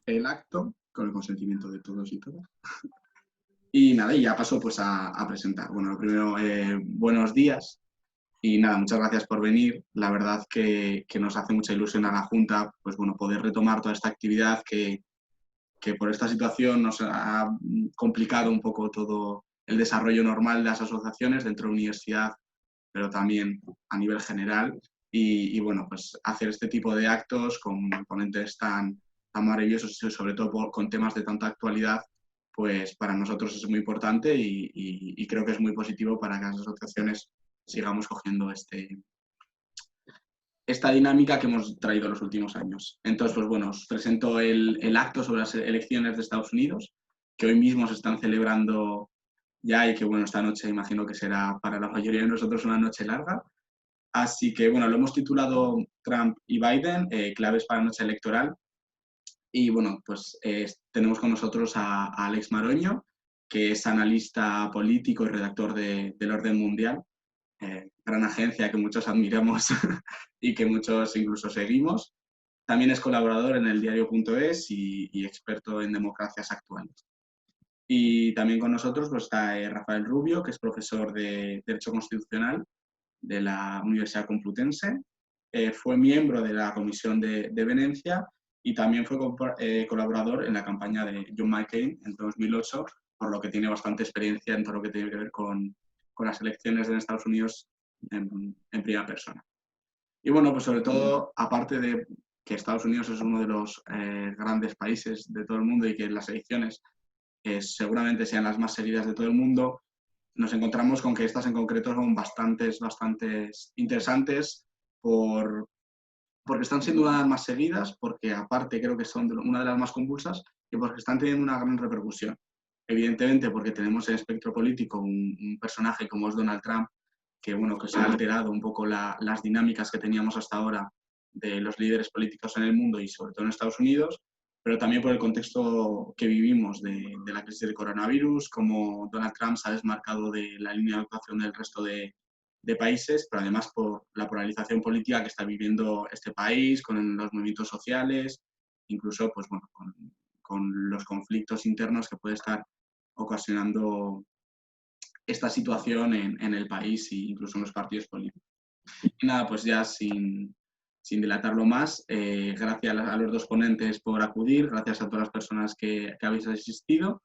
el acto con el consentimiento de todos y todas. Y nada, y ya paso pues a presentar. Bueno, lo primero, buenos días y nada, muchas gracias por venir. La verdad que nos hace mucha ilusión a la Junta pues bueno, poder retomar toda esta actividad que por esta situación nos ha complicado un poco todo el desarrollo normal de las asociaciones dentro de la universidad, pero también a nivel general. Y bueno, pues hacer este tipo de actos con ponentes tan maravillosos y sobre todo con temas de tanta actualidad, pues para nosotros es muy importante y creo que es muy positivo para que las asociaciones sigamos cogiendo esta dinámica que hemos traído en los últimos años. Entonces, pues bueno, os presento el acto sobre las elecciones de Estados Unidos, que hoy mismo se están celebrando ya y que bueno, esta noche imagino que será para la mayoría de nosotros una noche larga. Así que bueno, lo hemos titulado Trump y Biden, claves para la noche electoral. Y bueno, pues tenemos con nosotros a Alex Maroño, que es analista político y redactor del Orden Mundial, gran agencia que muchos admiramos y que muchos incluso seguimos. También es colaborador en el diario.es y experto en democracias actuales. Y también con nosotros pues, está Rafael Rubio, que es profesor de Derecho Constitucional de la Universidad Complutense. Fue miembro de la Comisión de Venecia y también fue colaborador en la campaña de John McCain en 2008, por lo que tiene bastante experiencia en todo lo que tiene que ver con las elecciones en Estados Unidos en primera persona. Y bueno, pues sobre todo, aparte de que Estados Unidos es uno de los grandes países de todo el mundo y que las elecciones seguramente sean las más seguidas de todo el mundo, nos encontramos con que estas en concreto son bastantes interesantes porque están siendo una de las más seguidas, porque aparte creo que son una de las más convulsas y porque están teniendo una gran repercusión. Evidentemente porque tenemos en el espectro político un personaje como es Donald Trump, que, bueno, que se ha alterado un poco las dinámicas que teníamos hasta ahora de los líderes políticos en el mundo y sobre todo en Estados Unidos, pero también por el contexto que vivimos de la crisis del coronavirus, como Donald Trump se ha desmarcado de la línea de actuación del resto de países, pero además por la polarización política que está viviendo este país, con los movimientos sociales, incluso pues, bueno, con los conflictos internos que puede estar ocasionando esta situación en el país e incluso en los partidos políticos. Y nada, pues ya sin dilatarlo más, gracias a los dos ponentes por acudir, gracias a todas las personas que habéis asistido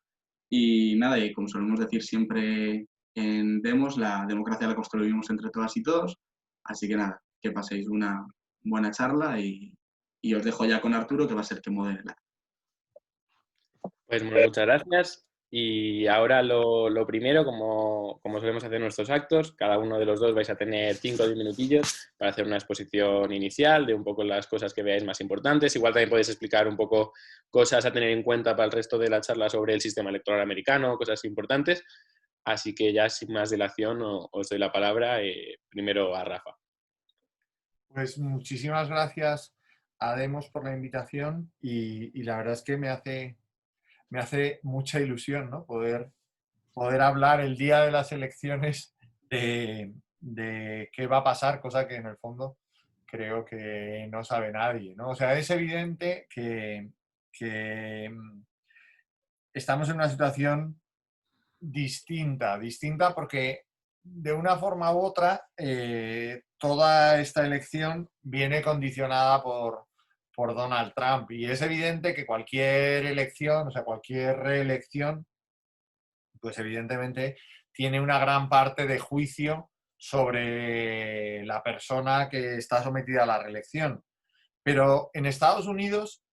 y nada, y como solemos decir siempre en Demos, la democracia la construimos entre todas y todos, así que nada, que paséis una buena charla y os dejo ya con Arturo, que va a ser que modere la. Pues muchas gracias. Y ahora lo primero, como solemos hacer nuestros actos, cada uno de los dos vais a tener 5 o 10 minutillos para hacer una exposición inicial de un poco las cosas que veáis más importantes. Igual también podéis explicar un poco cosas a tener en cuenta para el resto de la charla sobre el sistema electoral americano, cosas importantes. Así que ya sin más dilación os doy la palabra primero a Rafa. Pues muchísimas gracias a Demos por la invitación y la verdad es que me hace mucha ilusión, ¿no? poder hablar el día de las elecciones de qué va a pasar, cosa que en el fondo creo que no sabe nadie, ¿no? O sea, es evidente que estamos en una situación distinta porque de una forma u otra toda esta elección viene condicionada por Donald Trump y es evidente que cualquier elección, o sea, cualquier reelección, pues evidentemente tiene una gran parte de juicio sobre la persona que está sometida a la reelección. Pero en Estados Unidos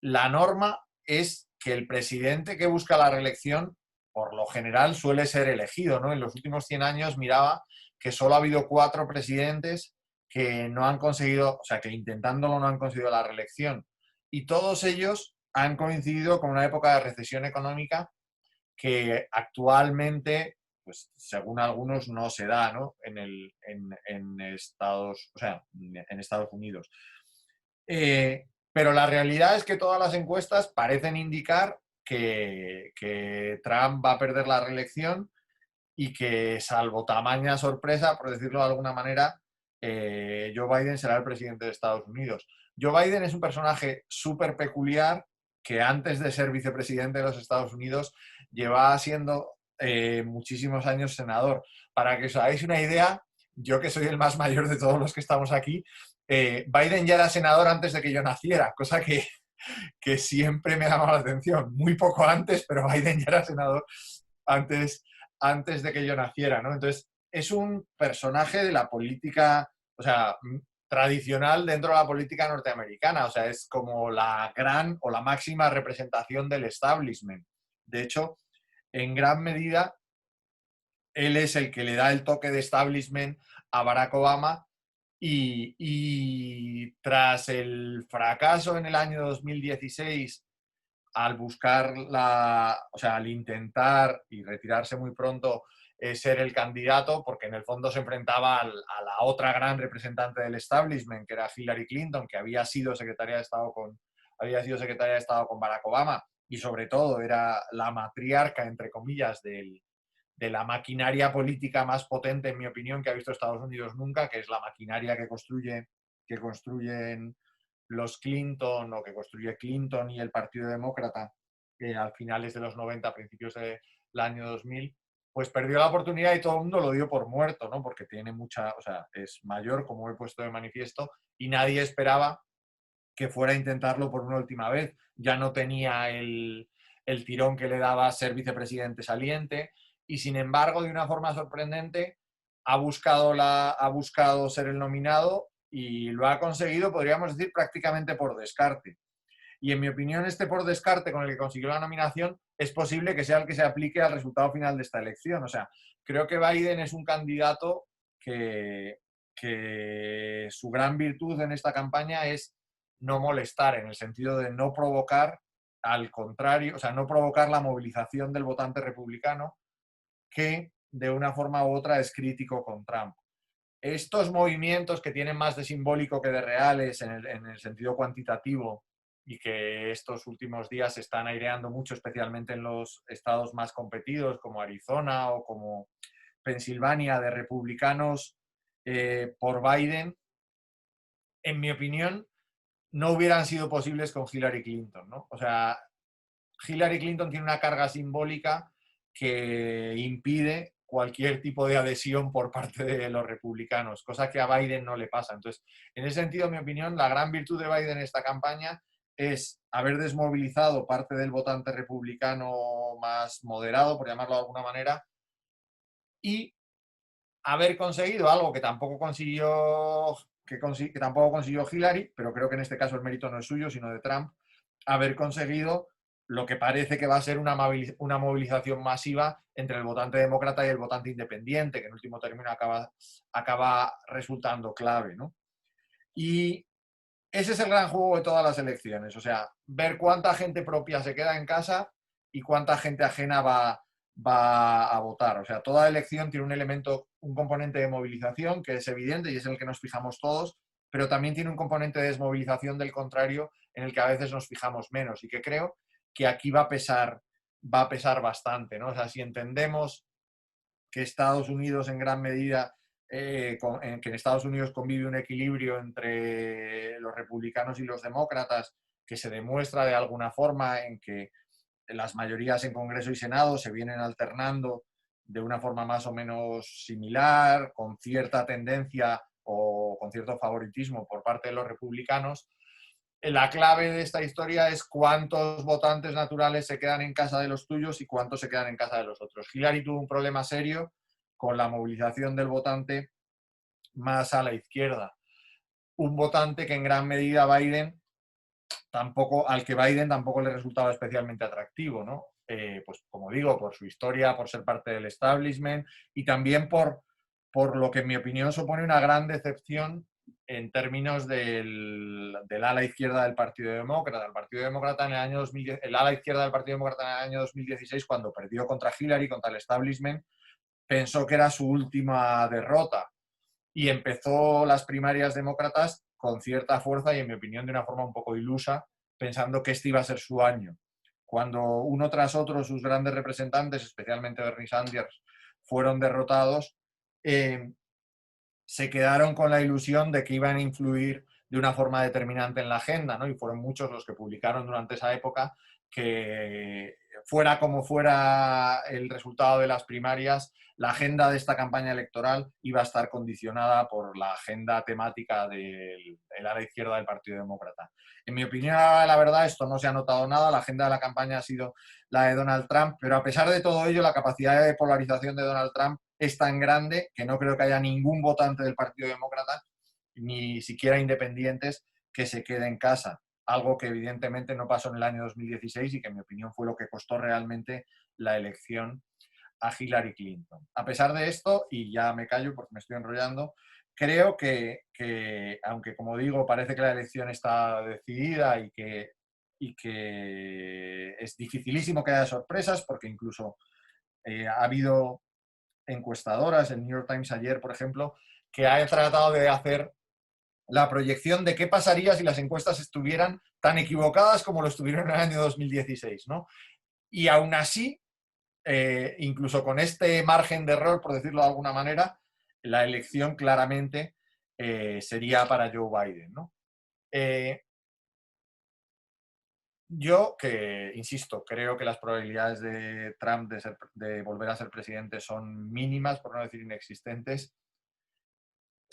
la norma es que el presidente que busca la reelección por lo general suele ser elegido, ¿no? En los últimos 100 años miraba que solo ha habido 4 presidentes que no han conseguido, o sea, que intentándolo no han conseguido la reelección. Y todos ellos han coincidido con una época de recesión económica que actualmente, pues según algunos, no se da, ¿no? En Estados, o sea, en Estados Unidos. Pero la realidad es que todas las encuestas parecen indicar que Trump va a perder la reelección y que, salvo tamaña sorpresa, por decirlo de alguna manera, Joe Biden será el presidente de Estados Unidos. Joe Biden es un personaje súper peculiar que antes de ser vicepresidente de los Estados Unidos llevaba siendo muchísimos años senador. Para que os hagáis una idea, yo que soy el más mayor de todos los que estamos aquí, Biden ya era senador antes de que yo naciera, cosa que siempre me ha llamado la atención. Muy poco antes, pero Biden ya era senador antes de que yo naciera, ¿no? Entonces, es un personaje de la política, o sea, tradicional dentro de la política norteamericana, o sea, es como la gran o la máxima representación del establishment. De hecho, en gran medida, él es el que le da el toque de establishment a Barack Obama y tras el fracaso en el año 2016 al buscar o sea, al intentar y retirarse muy pronto ser el candidato, porque en el fondo se enfrentaba a la otra gran representante del establishment, que era Hillary Clinton, que había sido secretaria de Estado con Barack Obama, y sobre todo era la matriarca, entre comillas, de la maquinaria política más potente, en mi opinión, que ha visto Estados Unidos nunca, que es la maquinaria que construyen los Clinton o que construye Clinton y el Partido Demócrata al finales de los 90, principios del año 2000, pues perdió la oportunidad y todo el mundo lo dio por muerto, ¿no? Porque tiene mucha, o sea, es mayor, como he puesto de manifiesto, y nadie esperaba que fuera a intentarlo por una última vez. Ya no tenía el tirón que le daba ser vicepresidente saliente y, sin embargo, de una forma sorprendente, ha buscado ser el nominado y lo ha conseguido, podríamos decir, prácticamente por descarte. Y en mi opinión, este por descarte con el que consiguió la nominación es posible que sea el que se aplique al resultado final de esta elección. O sea, creo que Biden es un candidato que su gran virtud en esta campaña es no molestar, en el sentido de no provocar, al contrario, o sea, no provocar la movilización del votante republicano que de una forma u otra es crítico con Trump. Estos movimientos que tienen más de simbólico que de reales en el sentido cuantitativo y que estos últimos días se están aireando mucho, especialmente en los estados más competidos como Arizona o como Pensilvania, de republicanos por Biden, en mi opinión, no hubieran sido posibles con Hillary Clinton, ¿no? O sea, Hillary Clinton tiene una carga simbólica que impide cualquier tipo de adhesión por parte de los republicanos, cosa que a Biden no le pasa. Entonces, en ese sentido, en mi opinión, la gran virtud de Biden en esta campaña es haber desmovilizado parte del votante republicano más moderado, por llamarlo de alguna manera, y haber conseguido algo que tampoco consiguió Hillary, pero creo que en este caso el mérito no es suyo, sino de Trump, haber conseguido lo que parece que va a ser una movilización masiva entre el votante demócrata y el votante independiente, que en último término acaba resultando clave, ¿no? Y ese es el gran juego de todas las elecciones, o sea, ver cuánta gente propia se queda en casa y cuánta gente ajena va a votar. O sea, toda elección tiene un componente de movilización que es evidente y es en el que nos fijamos todos, pero también tiene un componente de desmovilización del contrario en el que a veces nos fijamos menos y que creo que aquí va a pesar bastante, ¿no? O sea, si entendemos que Estados Unidos en gran medida, que en Estados Unidos convive un equilibrio entre los republicanos y los demócratas, que se demuestra de alguna forma en que las mayorías en Congreso y Senado se vienen alternando de una forma más o menos similar, con cierta tendencia o con cierto favoritismo por parte de los republicanos. La clave de esta historia es cuántos votantes naturales se quedan en casa de los tuyos y cuántos se quedan en casa de los otros. Hillary tuvo un problema serio con la movilización del votante más a la izquierda. Un votante que en gran medida al que Biden tampoco le resultaba especialmente atractivo, ¿no? Pues como digo, por su historia, por ser parte del establishment y también por lo que en mi opinión supone una gran decepción en términos del ala izquierda del Partido Demócrata. El Partido Demócrata en el año 2010, el ala izquierda del Partido Demócrata en el año 2016, cuando perdió contra Hillary, contra el establishment, pensó que era su última derrota y empezó las primarias demócratas con cierta fuerza y, en mi opinión, de una forma un poco ilusa, pensando que este iba a ser su año. Cuando uno tras otro sus grandes representantes, especialmente Bernie Sanders, fueron derrotados, se quedaron con la ilusión de que iban a influir de una forma determinante en la agenda, ¿no? Y fueron muchos los que publicaron durante esa época que fuera como fuera el resultado de las primarias, la agenda de esta campaña electoral iba a estar condicionada por la agenda temática del ala izquierda del Partido Demócrata. En mi opinión, la verdad, esto no se ha notado nada. La agenda de la campaña ha sido la de Donald Trump, pero a pesar de todo ello, la capacidad de polarización de Donald Trump es tan grande que no creo que haya ningún votante del Partido Demócrata, ni siquiera independientes, que se quede en casa. Algo que evidentemente no pasó en el año 2016 y que en mi opinión fue lo que costó realmente la elección a Hillary Clinton. A pesar de esto, y ya me callo porque me estoy enrollando, creo que aunque como digo, parece que la elección está decidida y que es dificilísimo que haya sorpresas, porque incluso ha habido encuestadoras, el New York Times ayer, por ejemplo, que ha tratado de hacer la proyección de qué pasaría si las encuestas estuvieran tan equivocadas como lo estuvieron en el año 2016, ¿no? Y aún así, incluso con este margen de error, por decirlo de alguna manera, la elección claramente sería para Joe Biden, ¿no? Yo, que insisto, creo que las probabilidades de Trump de volver a ser presidente son mínimas, por no decir inexistentes.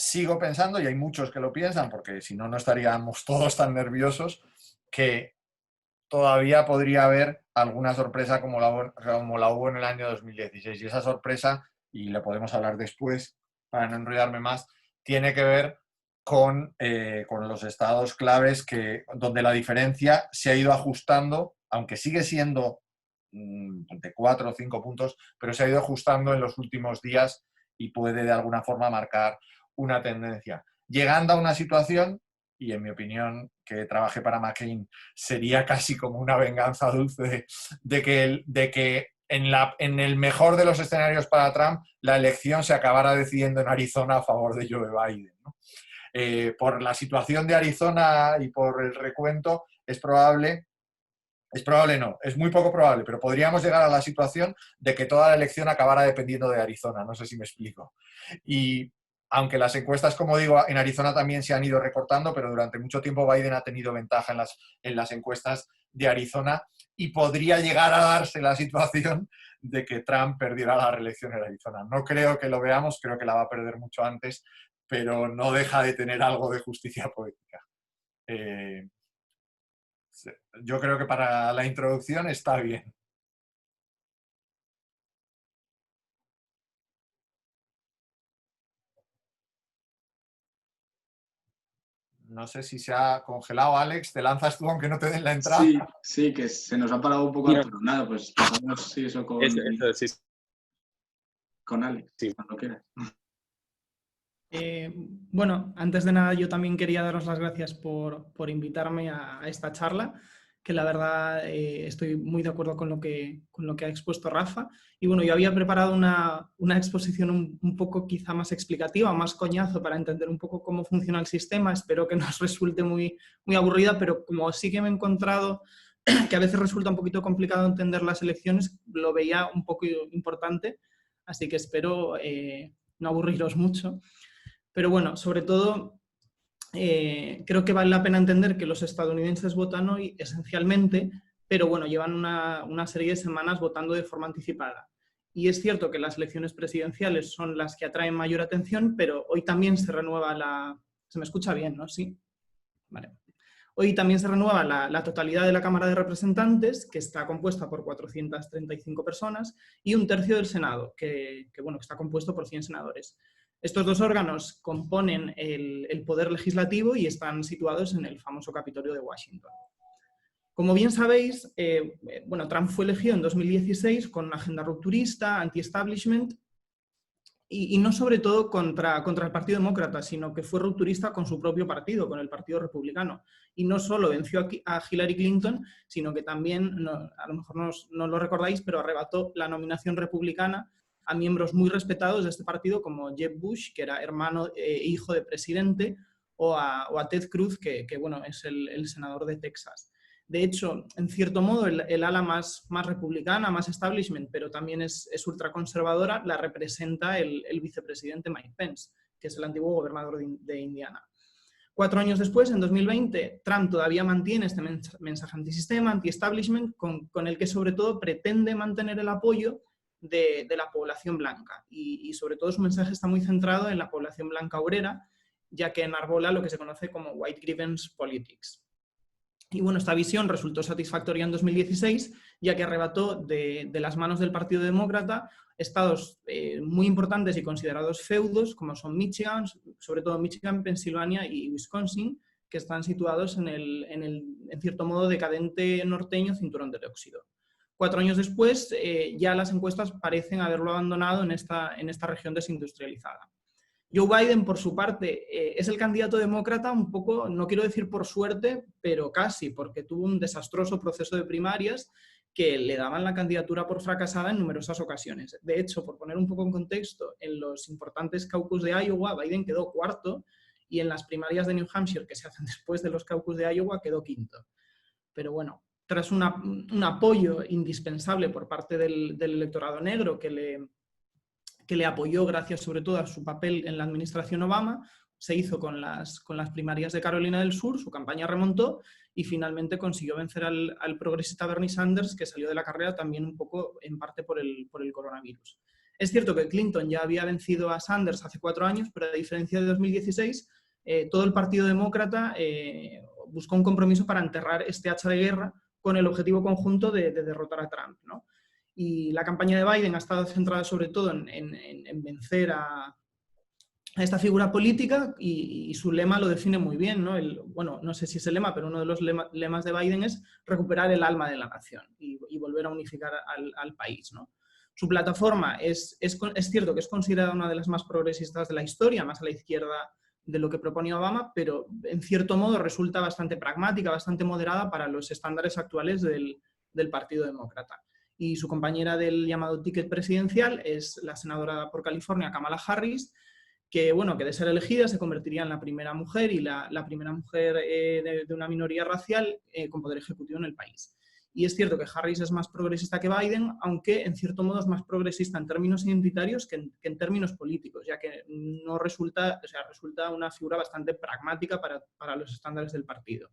Sigo pensando, y hay muchos que lo piensan, porque si no, no estaríamos todos tan nerviosos, que todavía podría haber alguna sorpresa como la hubo en el año 2016. Y esa sorpresa, y le podemos hablar después para no enrollarme más, tiene que ver con los estados claves donde la diferencia se ha ido ajustando, aunque sigue siendo de 4 o 5 puntos, pero se ha ido ajustando en los últimos días y puede de alguna forma marcar una tendencia. Llegando a una situación, y en mi opinión, que trabajé para McCain, sería casi como una venganza dulce de que en el mejor de los escenarios para Trump, la elección se acabara decidiendo en Arizona a favor de Joe Biden, ¿no? Por la situación de Arizona y por el recuento, es muy poco probable, pero podríamos llegar a la situación de que toda la elección acabara dependiendo de Arizona, no sé si me explico. Y aunque las encuestas, como digo, en Arizona también se han ido recortando, pero durante mucho tiempo Biden ha tenido ventaja en las encuestas de Arizona y podría llegar a darse la situación de que Trump perdiera la reelección en Arizona. No creo que lo veamos, creo que la va a perder mucho antes, pero no deja de tener algo de justicia poética. Yo creo que para la introducción está bien. No sé si se ha congelado, Alex. ¿Te lanzas tú aunque no te den la entrada? Sí, sí, que se nos ha parado un poco, pero nada, pues pasamos sí, eso con, sí. con Alex, Sí. cuando quieras. Bueno, antes de nada yo también quería daros las gracias por invitarme a esta charla, que la verdad estoy muy de acuerdo con lo que ha expuesto Rafa. Y bueno, yo había preparado una exposición un poco quizá más explicativa, más coñazo, para entender un poco cómo funciona el sistema. Espero que no os resulte muy, muy aburrida, pero como sí que me he encontrado que a veces resulta un poquito complicado entender las elecciones, lo veía un poco importante, así que espero no aburriros mucho. Pero bueno, sobre todo, creo que vale la pena entender que los estadounidenses votan hoy esencialmente, pero bueno, llevan una serie de semanas votando de forma anticipada. Y es cierto que las elecciones presidenciales son las que atraen mayor atención, pero hoy también se renueva la... ¿Se me escucha bien, no? Sí. Vale. Hoy también se renueva la totalidad de la Cámara de Representantes, que está compuesta por 435 personas, y un tercio del Senado, que está compuesto por 100 senadores. Estos dos órganos componen el poder legislativo y están situados en el famoso Capitolio de Washington. Como bien sabéis, Trump fue elegido en 2016 con una agenda rupturista, anti-establishment, y no sobre todo contra el Partido Demócrata, sino que fue rupturista con su propio partido, con el Partido Republicano. Y no solo venció a Hillary Clinton, sino que también, a lo mejor no lo recordáis, pero arrebató la nominación republicana a miembros muy respetados de este partido, como Jeb Bush, que era hermano e hijo de presidente, o a Ted Cruz, que es el senador de Texas. De hecho, en cierto modo, el ala más republicana, más establishment, pero también es ultraconservadora, la representa el vicepresidente Mike Pence, que es el antiguo gobernador de Indiana. 4 años después, en 2020, Trump todavía mantiene este mensaje antisistema, anti-establishment, con el que sobre todo pretende mantener el apoyo de la población blanca. Y sobre todo su mensaje está muy centrado en la población blanca obrera, ya que enarbola lo que se conoce como white grievance politics. Y bueno, esta visión resultó satisfactoria en 2016, ya que arrebató de las manos del Partido Demócrata estados muy importantes y considerados feudos, como son Michigan, sobre todo Michigan, Pensilvania y Wisconsin, que están situados en cierto modo, decadente norteño cinturón de óxido. 4 años después, ya las encuestas parecen haberlo abandonado en esta región desindustrializada. Joe Biden, por su parte, es el candidato demócrata un poco, no quiero decir por suerte, pero casi, porque tuvo un desastroso proceso de primarias que le daban la candidatura por fracasada en numerosas ocasiones. De hecho, por poner un poco en contexto, en los importantes caucus de Iowa, Biden quedó 4º, y en las primarias de New Hampshire, que se hacen después de los caucus de Iowa, quedó 5º. Pero bueno, tras un apoyo indispensable por parte del electorado negro que le apoyó gracias sobre todo a su papel en la administración Obama, se hizo con las primarias de Carolina del Sur, su campaña remontó y finalmente consiguió vencer al progresista Bernie Sanders, que salió de la carrera también un poco en parte por el coronavirus. Es cierto que Clinton ya había vencido a Sanders hace 4 años, pero a diferencia de 2016, todo el Partido Demócrata buscó un compromiso para enterrar este hacha de guerra con el objetivo conjunto de derrotar a Trump, ¿no? Y la campaña de Biden ha estado centrada sobre todo en vencer a esta figura política y su lema lo define muy bien, ¿no? Bueno, no sé si es el lema, pero uno de los lemas de Biden es recuperar el alma de la nación y volver a unificar al país, ¿no? Su plataforma es cierto que es considerada una de las más progresistas de la historia, más a la izquierda de lo que proponía Obama, pero en cierto modo resulta bastante pragmática, bastante moderada para los estándares actuales del Partido Demócrata. Y su compañera del llamado ticket presidencial es la senadora por California, Kamala Harris, que, bueno, que de ser elegida se convertiría en la primera mujer y la primera mujer de una minoría racial con poder ejecutivo en el país. Y es cierto que Harris es más progresista que Biden, aunque en cierto modo es más progresista en términos identitarios que en términos políticos, ya que no resulta una figura bastante pragmática para los estándares del partido.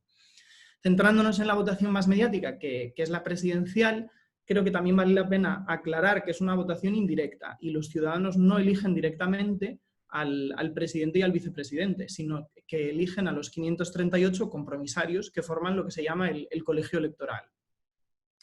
Centrándonos en la votación más mediática, que es la presidencial, creo que también vale la pena aclarar que es una votación indirecta y los ciudadanos no eligen directamente al presidente y al vicepresidente, sino que eligen a los 538 compromisarios que forman lo que se llama el colegio electoral.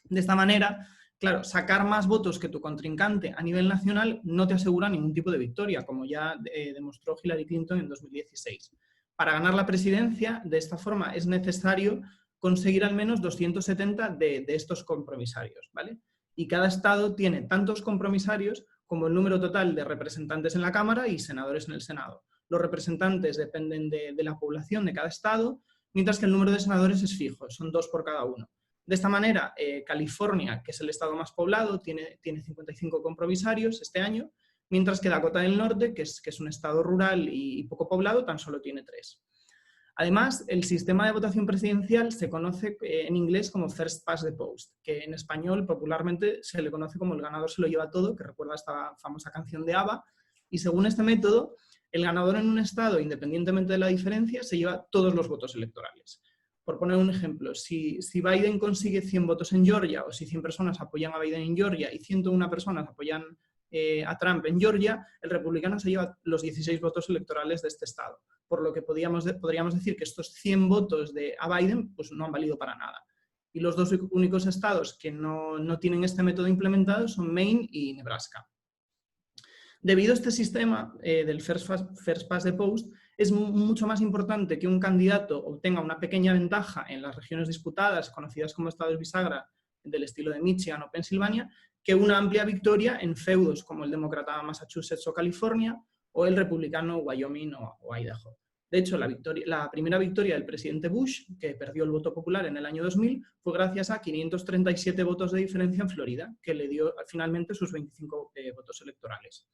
De esta manera, claro, sacar más votos que tu contrincante a nivel nacional no te asegura ningún tipo de victoria, como ya demostró Hillary Clinton en 2016. Para ganar la presidencia, de esta forma, es necesario conseguir al menos 270 de estos compromisarios, ¿vale? Y cada estado tiene tantos compromisarios como el número total de representantes en la Cámara y senadores en el Senado. Los representantes dependen de la población de cada estado, mientras que el número de senadores es fijo, son 2 por cada uno. De esta manera, California, que es el estado más poblado, tiene 55 compromisarios este año, mientras que Dakota del Norte, que es un estado rural y poco poblado, tan solo tiene 3. Además, el sistema de votación presidencial se conoce en inglés como First Past the Post, que en español popularmente se le conoce como el ganador se lo lleva todo, que recuerda esta famosa canción de ABBA, y según este método, el ganador en un estado, independientemente de la diferencia, se lleva todos los votos electorales. Por poner un ejemplo, si Biden consigue 100 votos en Georgia, o si 100 personas apoyan a Biden en Georgia y 101 personas apoyan a Trump en Georgia, el republicano se lleva los 16 votos electorales de este estado. Por lo que podríamos decir que estos 100 votos a Biden pues no han valido para nada. Y los 2 únicos estados que no tienen este método implementado son Maine y Nebraska. Debido a este sistema del First Past the Post, es mucho más importante que un candidato obtenga una pequeña ventaja en las regiones disputadas, conocidas como estados bisagra, del estilo de Michigan o Pensilvania, que una amplia victoria en feudos como el demócrata Massachusetts o California, o el republicano Wyoming o Idaho. De hecho, la primera victoria del presidente Bush, que perdió el voto popular en el año 2000, fue gracias a 537 votos de diferencia en Florida, que le dio finalmente sus 25 votos electorales.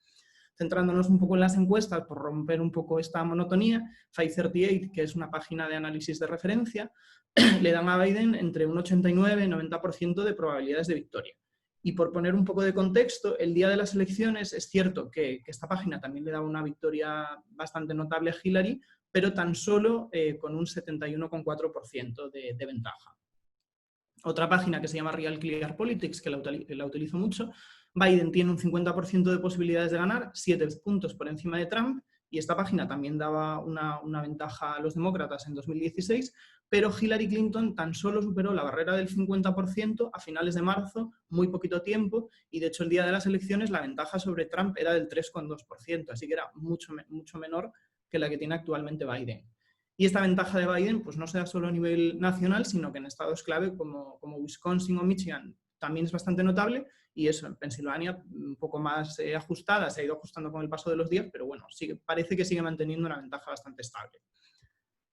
Centrándonos un poco en las encuestas, por romper un poco esta monotonía, 538, que es una página de análisis de referencia, le dan a Biden entre un 89 y 90% de probabilidades de victoria. Y por poner un poco de contexto, el día de las elecciones es cierto que esta página también le daba una victoria bastante notable a Hillary, pero tan solo con un 71,4% de ventaja. Otra página que se llama Real Clear Politics, que la utilizo mucho, Biden tiene un 50% de posibilidades de ganar, 7 puntos por encima de Trump, y esta página también daba una ventaja a los demócratas en 2016, pero Hillary Clinton tan solo superó la barrera del 50% a finales de marzo, muy poquito tiempo, y de hecho el día de las elecciones la ventaja sobre Trump era del 3,2%, así que era mucho menor que la que tiene actualmente Biden. Y esta ventaja de Biden pues no se da solo a nivel nacional, sino que en estados clave como Wisconsin o Michigan también es bastante notable, y eso, en Pensilvania un poco más ajustada, se ha ido ajustando con el paso de los días, pero bueno, parece que sigue manteniendo una ventaja bastante estable.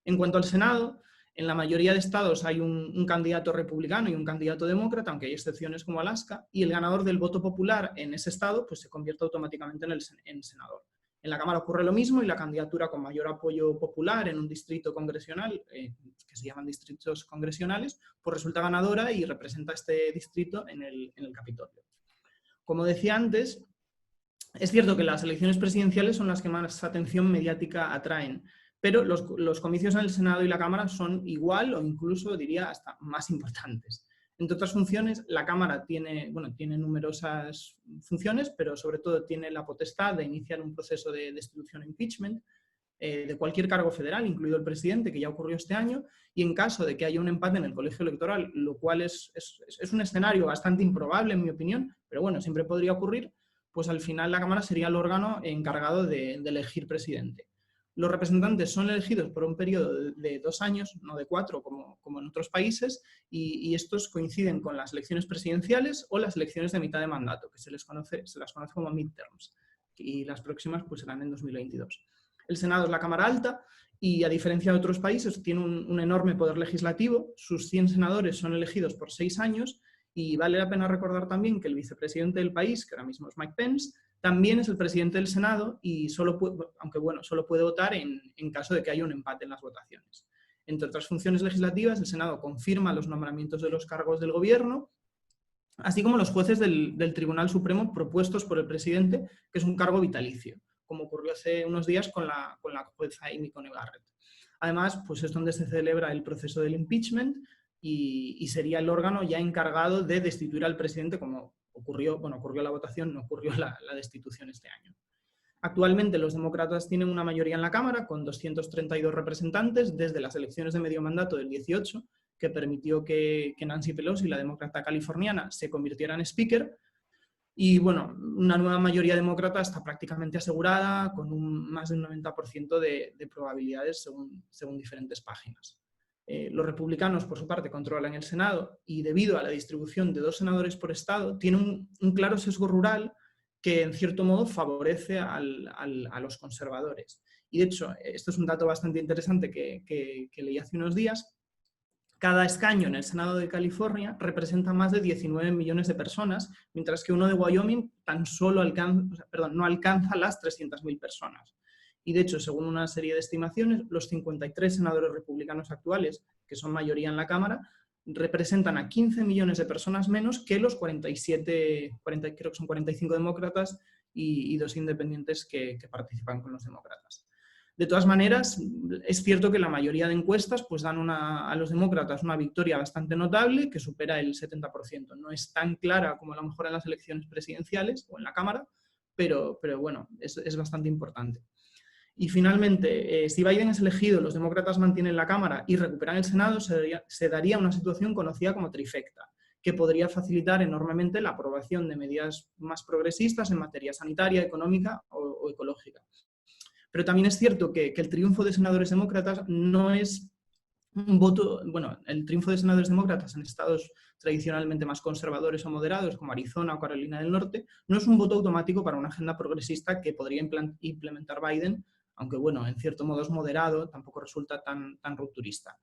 En cuanto al Senado, en la mayoría de estados hay un candidato republicano y un candidato demócrata, aunque hay excepciones como Alaska, y el ganador del voto popular en ese estado pues se convierte automáticamente en senador. En la Cámara ocurre lo mismo, y la candidatura con mayor apoyo popular en un distrito congresional, que se llaman distritos congresionales, pues resulta ganadora y representa este distrito en el Capitolio. Como decía antes, es cierto que las elecciones presidenciales son las que más atención mediática atraen, pero los comicios en el Senado y la Cámara son igual o incluso, diría, hasta más importantes. Entre otras funciones, la Cámara tiene numerosas funciones, pero sobre todo tiene la potestad de iniciar un proceso de destitución o impeachment de cualquier cargo federal, incluido el presidente, que ya ocurrió este año, y en caso de que haya un empate en el colegio electoral, lo cual es un escenario bastante improbable, en mi opinión, pero bueno, siempre podría ocurrir, pues al final la Cámara sería el órgano encargado de elegir presidente. Los representantes son elegidos por un periodo de 2 años, no de 4 como en otros países, y estos coinciden con las elecciones presidenciales o las elecciones de mitad de mandato, que se las conoce como midterms, y las próximas pues serán en 2022. El Senado es la Cámara Alta y, a diferencia de otros países, tiene un enorme poder legislativo. Sus 100 senadores son elegidos por 6 años, y vale la pena recordar también que el vicepresidente del país, que ahora mismo es Mike Pence, también es el presidente del Senado y solo puede votar en caso de que haya un empate en las votaciones. Entre otras funciones legislativas, el Senado confirma los nombramientos de los cargos del gobierno, así como los jueces del Tribunal Supremo propuestos por el presidente, que es un cargo vitalicio, como ocurrió hace unos días con la jueza Amy Coney Barrett. Además, pues es donde se celebra el proceso del impeachment y sería el órgano ya encargado de destituir al presidente, como ocurrió la votación, no ocurrió la destitución este año. Actualmente los demócratas tienen una mayoría en la Cámara, con 232 representantes desde las elecciones de medio mandato del 18, que permitió que Nancy Pelosi, la demócrata californiana, se convirtiera en speaker. Y bueno, una nueva mayoría demócrata está prácticamente asegurada, con más de un 90% de probabilidades según diferentes páginas. Los republicanos, por su parte, controlan el Senado y, debido a la distribución de 2 senadores por estado, tiene un claro sesgo rural que, en cierto modo, favorece a los conservadores. Y, de hecho, esto es un dato bastante interesante que leí hace unos días. Cada escaño en el Senado de California representa más de 19 millones de personas, mientras que uno de Wyoming no alcanza las 300.000 personas. Y, de hecho, según una serie de estimaciones, los 53 senadores republicanos actuales, que son mayoría en la Cámara, representan a 15 millones de personas menos que los 45 demócratas y 2 independientes que participan con los demócratas. De todas maneras, es cierto que la mayoría de encuestas pues dan a los demócratas una victoria bastante notable, que supera el 70%. No es tan clara como a lo mejor en las elecciones presidenciales o en la Cámara, pero bueno, es bastante importante. Y finalmente, si Biden es elegido, los demócratas mantienen la Cámara y recuperan el Senado, se daría una situación conocida como trifecta, que podría facilitar enormemente la aprobación de medidas más progresistas en materia sanitaria, económica o ecológica. Pero también es cierto que el triunfo de senadores demócratas no es un voto... Bueno, el triunfo de senadores demócratas en estados tradicionalmente más conservadores o moderados, como Arizona o Carolina del Norte, no es un voto automático para una agenda progresista que podría implementar Biden, aunque, bueno, en cierto modo es moderado, tampoco resulta tan rupturista.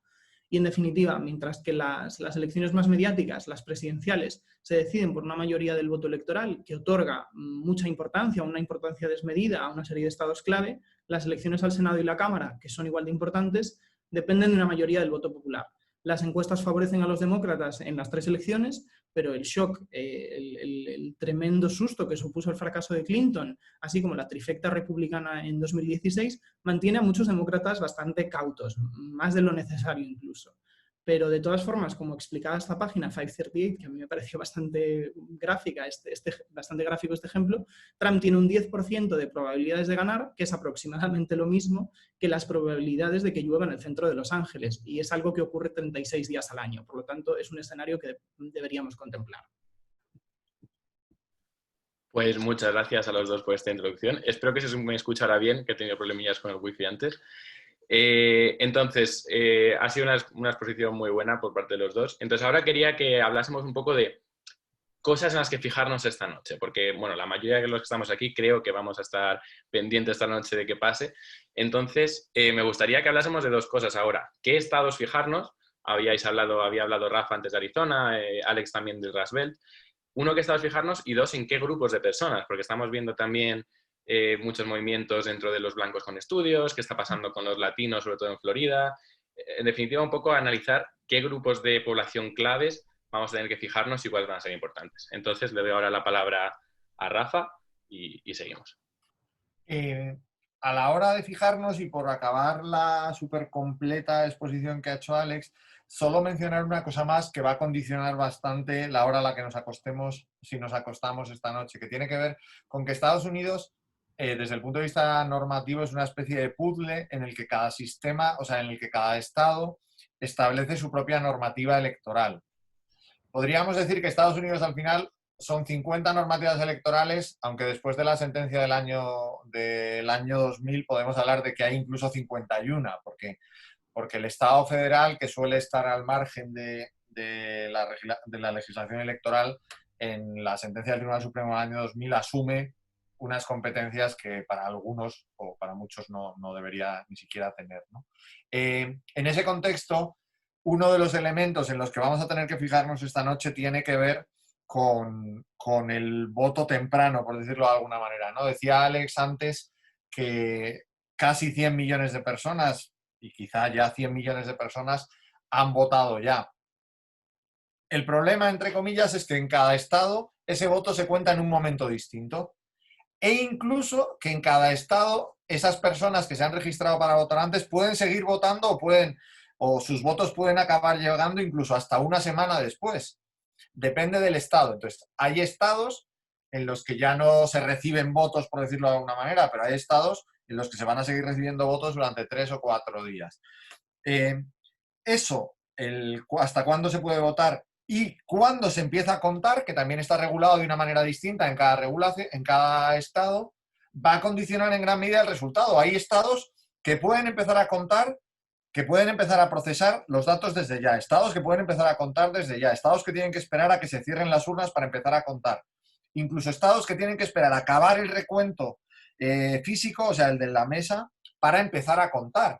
Y, en definitiva, mientras que las elecciones más mediáticas, las presidenciales, se deciden por una mayoría del voto electoral que otorga mucha importancia, una importancia desmedida a una serie de estados clave, las elecciones al Senado y la Cámara, que son igual de importantes, dependen de una mayoría del voto popular. Las encuestas favorecen a los demócratas en las 3 elecciones, pero el shock, el tremendo susto que supuso el fracaso de Clinton, así como la trifecta republicana en 2016, mantiene a muchos demócratas bastante cautos, más de lo necesario incluso. Pero de todas formas, como explicaba esta página 538, que a mí me pareció bastante gráfico este ejemplo, Trump tiene un 10% de probabilidades de ganar, que es aproximadamente lo mismo que las probabilidades de que llueva en el centro de Los Ángeles, y es algo que ocurre 36 días al año. Por lo tanto, es un escenario que deberíamos contemplar. Pues muchas gracias a los dos por esta introducción. Espero que se me escuchara bien, que he tenido problemillas con el wifi antes. Entonces, ha sido una exposición muy buena por parte de los dos. Entonces, ahora quería que hablásemos un poco de cosas en las que fijarnos esta noche, porque, bueno, la mayoría de los que estamos aquí creo que vamos a estar pendientes esta noche de que pase. Entonces, me gustaría que hablásemos de dos cosas ahora. ¿Qué estados fijarnos? Había hablado Rafa antes de Arizona, Alex también del Rust Belt. Uno, ¿qué estados fijarnos? Y dos, ¿en qué grupos de personas? Porque estamos viendo también muchos movimientos dentro de los blancos con estudios, qué está pasando con los latinos, sobre todo en Florida. En definitiva, un poco analizar qué grupos de población claves vamos a tener que fijarnos y cuáles van a ser importantes. Entonces, le doy ahora la palabra a Rafa y seguimos. A la hora de fijarnos, y por acabar la súper completa exposición que ha hecho Alex, solo mencionar una cosa más que va a condicionar bastante la hora a la que nos acostemos, si nos acostamos esta noche, que tiene que ver con que Estados Unidos, desde el punto de vista normativo, es una especie de puzzle en el que cada sistema, o sea, en el que cada estado establece su propia normativa electoral. Podríamos decir que Estados Unidos al final son 50 normativas electorales, aunque después de la sentencia del año 2000 podemos hablar de que hay incluso 51, porque el Estado federal, que suele estar al margen de la legislación electoral, en la sentencia del Tribunal Supremo del año 2000 asume unas competencias que para algunos o para muchos no debería ni siquiera tener, ¿no? En ese contexto, uno de los elementos en los que vamos a tener que fijarnos esta noche tiene que ver con el voto temprano, por decirlo de alguna manera, ¿no? Decía Alex antes que casi 100 millones de personas, y quizá ya 100 millones de personas, han votado ya. El problema, entre comillas, es que en cada estado ese voto se cuenta en un momento distinto. E incluso que en cada estado esas personas que se han registrado para votar antes pueden seguir votando o sus votos pueden acabar llegando incluso hasta una semana después. Depende del estado. Entonces, hay estados en los que ya no se reciben votos, por decirlo de alguna manera, pero hay estados en los que se van a seguir recibiendo votos durante 3 o 4 días. Hasta cuándo se puede votar y cuándo se empieza a contar, que también está regulado de una manera distinta en cada estado, va a condicionar en gran medida el resultado. Hay estados que pueden empezar a contar, que pueden empezar a procesar los datos desde ya, estados que pueden empezar a contar desde ya, estados que tienen que esperar a que se cierren las urnas para empezar a contar, incluso estados que tienen que esperar a acabar el recuento físico, o sea, el de la mesa, para empezar a contar.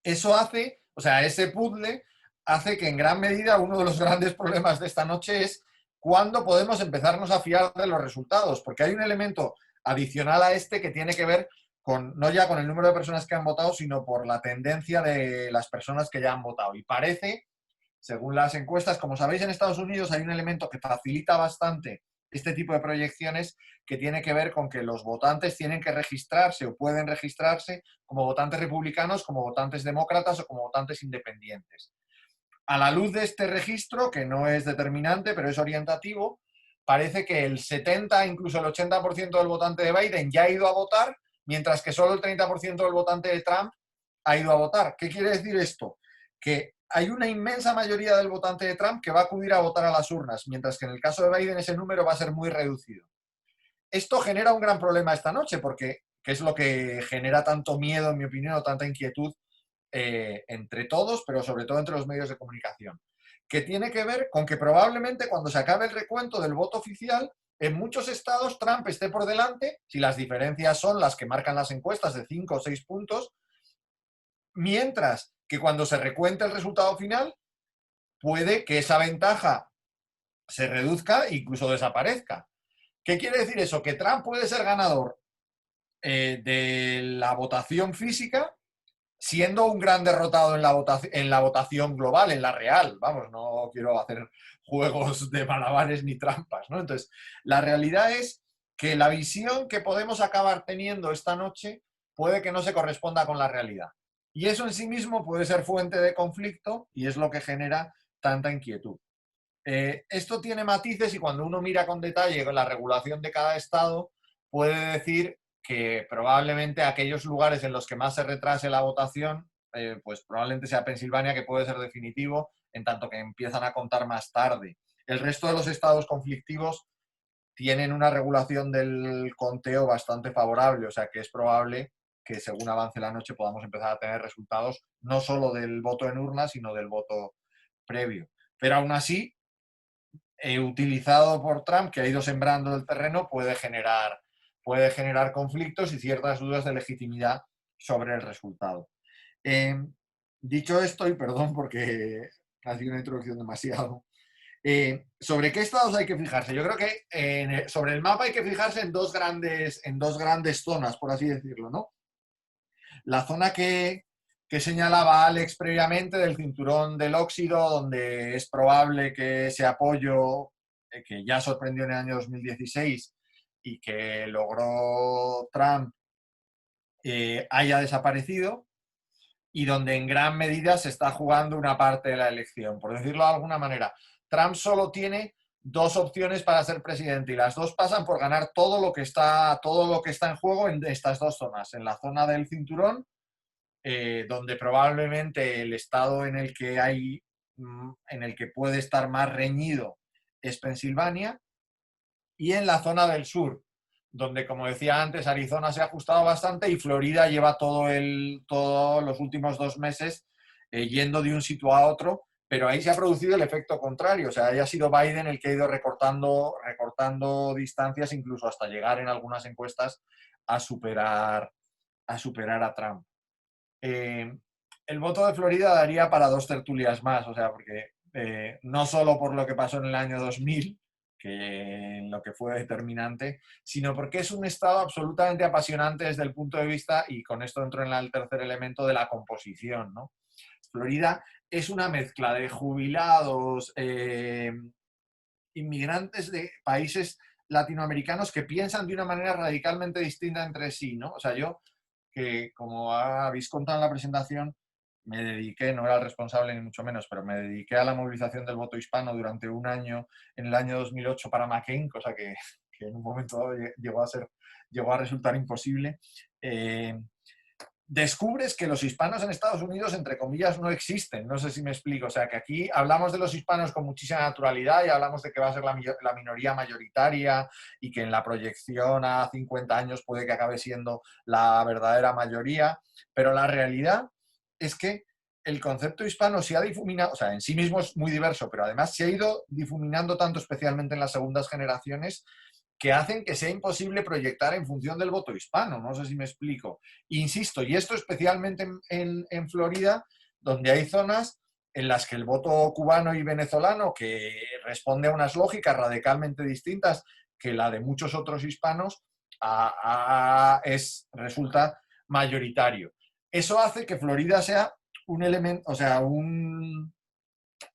Eso hace, o sea, ese puzzle hace que en gran medida uno de los grandes problemas de esta noche es cuándo podemos empezarnos a fiar de los resultados, porque hay un elemento adicional a este que tiene que ver no ya con el número de personas que han votado, sino por la tendencia de las personas que ya han votado. Y parece, según las encuestas, como sabéis, en Estados Unidos hay un elemento que facilita bastante este tipo de proyecciones, que tiene que ver con que los votantes tienen que registrarse o pueden registrarse como votantes republicanos, como votantes demócratas o como votantes independientes. A la luz de este registro, que no es determinante, pero es orientativo, parece que el 70, incluso el 80% del votante de Biden ya ha ido a votar, mientras que solo el 30% del votante de Trump ha ido a votar. ¿Qué quiere decir esto? Que hay una inmensa mayoría del votante de Trump que va a acudir a votar a las urnas, mientras que en el caso de Biden ese número va a ser muy reducido. Esto genera un gran problema esta noche, porque ¿qué es lo que genera tanto miedo, en mi opinión, o tanta inquietud entre todos, pero sobre todo entre los medios de comunicación? Que tiene que ver con que probablemente cuando se acabe el recuento del voto oficial, en muchos estados Trump esté por delante, si las diferencias son las que marcan las encuestas de 5 o 6 puntos, mientras que cuando se recuente el resultado final, puede que esa ventaja se reduzca e incluso desaparezca. ¿Qué quiere decir eso? Que Trump puede ser ganador de la votación física siendo un gran derrotado en la votación global, en la real. Vamos, no quiero hacer juegos de malabares ni trampas, ¿no? Entonces, la realidad es que la visión que podemos acabar teniendo esta noche puede que no se corresponda con la realidad. Y eso en sí mismo puede ser fuente de conflicto y es lo que genera tanta inquietud. Esto tiene matices y cuando uno mira con detalle la regulación de cada estado, puede decir que probablemente aquellos lugares en los que más se retrase la votación, pues probablemente sea Pensilvania, que puede ser definitivo, en tanto que empiezan a contar más tarde. El resto de los estados conflictivos tienen una regulación del conteo bastante favorable, o sea que es probable que según avance la noche podamos empezar a tener resultados no solo del voto en urna, sino del voto previo. Pero aún así, utilizado por Trump, que ha ido sembrando el terreno, puede generar conflictos y ciertas dudas de legitimidad sobre el resultado. Dicho esto, y perdón porque ha sido una introducción demasiado, ¿sobre qué estados hay que fijarse? Yo creo que sobre el mapa hay que fijarse en dos grandes zonas, por así decirlo, ¿no? La zona que señalaba Alex previamente del cinturón del óxido, donde es probable que ese apoyo que ya sorprendió en el año 2016 y que logró Trump haya desaparecido y donde en gran medida se está jugando una parte de la elección. Por decirlo de alguna manera, Trump solo tiene dos opciones para ser presidente y las dos pasan por ganar todo lo que está en juego en estas dos zonas, en la zona del cinturón, donde probablemente el estado en el que puede estar más reñido es Pensilvania, y en la zona del sur, donde, como decía antes, Arizona se ha ajustado bastante y Florida lleva todos los últimos 2 meses yendo de un sitio a otro, pero ahí se ha producido el efecto contrario, o sea, haya sido Biden el que ha ido recortando distancias, incluso hasta llegar en algunas encuestas a superar a Trump. El voto de Florida daría para 2 tertulias más, o sea, porque no solo por lo que pasó en el año 2000, que en lo que fue determinante, sino porque es un estado absolutamente apasionante desde el punto de vista, y con esto entro en el tercer elemento, de la composición, ¿no? Florida es una mezcla de jubilados, inmigrantes de países latinoamericanos que piensan de una manera radicalmente distinta entre sí, ¿no? O sea, yo, que como habéis contado en la presentación, me dediqué, no era el responsable ni mucho menos, pero me dediqué a la movilización del voto hispano durante un año, en el año 2008 para McCain, cosa que en un momento dado llegó a resultar imposible. Descubres que los hispanos en Estados Unidos, entre comillas, no existen. No sé si me explico. O sea, que aquí hablamos de los hispanos con muchísima naturalidad y hablamos de que va a ser la minoría mayoritaria y que en la proyección a 50 años puede que acabe siendo la verdadera mayoría. Pero la realidad es que el concepto hispano se ha difuminado, o sea, en sí mismo es muy diverso, pero además se ha ido difuminando tanto, especialmente en las segundas generaciones, que hacen que sea imposible proyectar en función del voto hispano. No sé si me explico. Insisto, y esto especialmente en Florida, donde hay zonas en las que el voto cubano y venezolano, que responde a unas lógicas radicalmente distintas que la de muchos otros hispanos, resulta mayoritario. Eso hace que Florida sea un elemento, o sea, un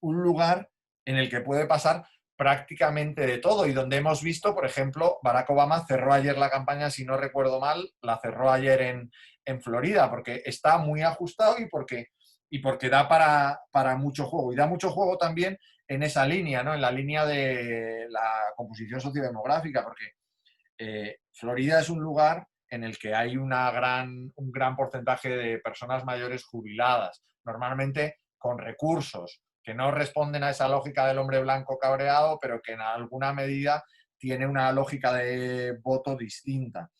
lugar en el que puede pasar prácticamente de todo y donde hemos visto, por ejemplo, Barack Obama cerró ayer la campaña, si no recuerdo mal, la cerró ayer en Florida, porque está muy ajustado y porque da para mucho juego. Y da mucho juego también en esa línea, ¿no? En la línea de la composición sociodemográfica, porque Florida es un lugar en el que hay un gran porcentaje de personas mayores jubiladas, normalmente con recursos, que no responden a esa lógica del hombre blanco cabreado, pero que en alguna medida tiene una lógica de voto distinta.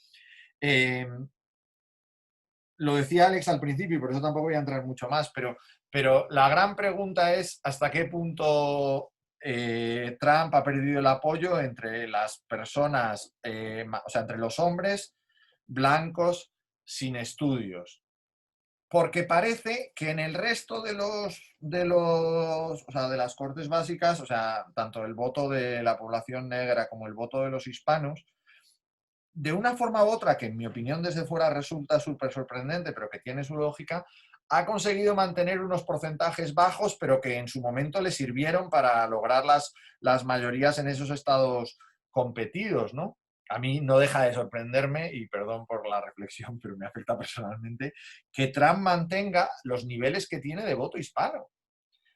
Lo decía Alex al principio y por eso tampoco voy a entrar mucho más, pero la gran pregunta es hasta qué punto Trump ha perdido el apoyo entre las personas, o sea, entre los hombres blancos sin estudios. Porque parece que en el resto de las cortes básicas, o sea, tanto el voto de la población negra como el voto de los hispanos, de una forma u otra, que en mi opinión desde fuera resulta súper sorprendente, pero que tiene su lógica, ha conseguido mantener unos porcentajes bajos, pero que en su momento le sirvieron para lograr las mayorías en esos estados competidos, ¿no? A mí no deja de sorprenderme, y perdón por la reflexión, pero me afecta personalmente, que Trump mantenga los niveles que tiene de voto hispano.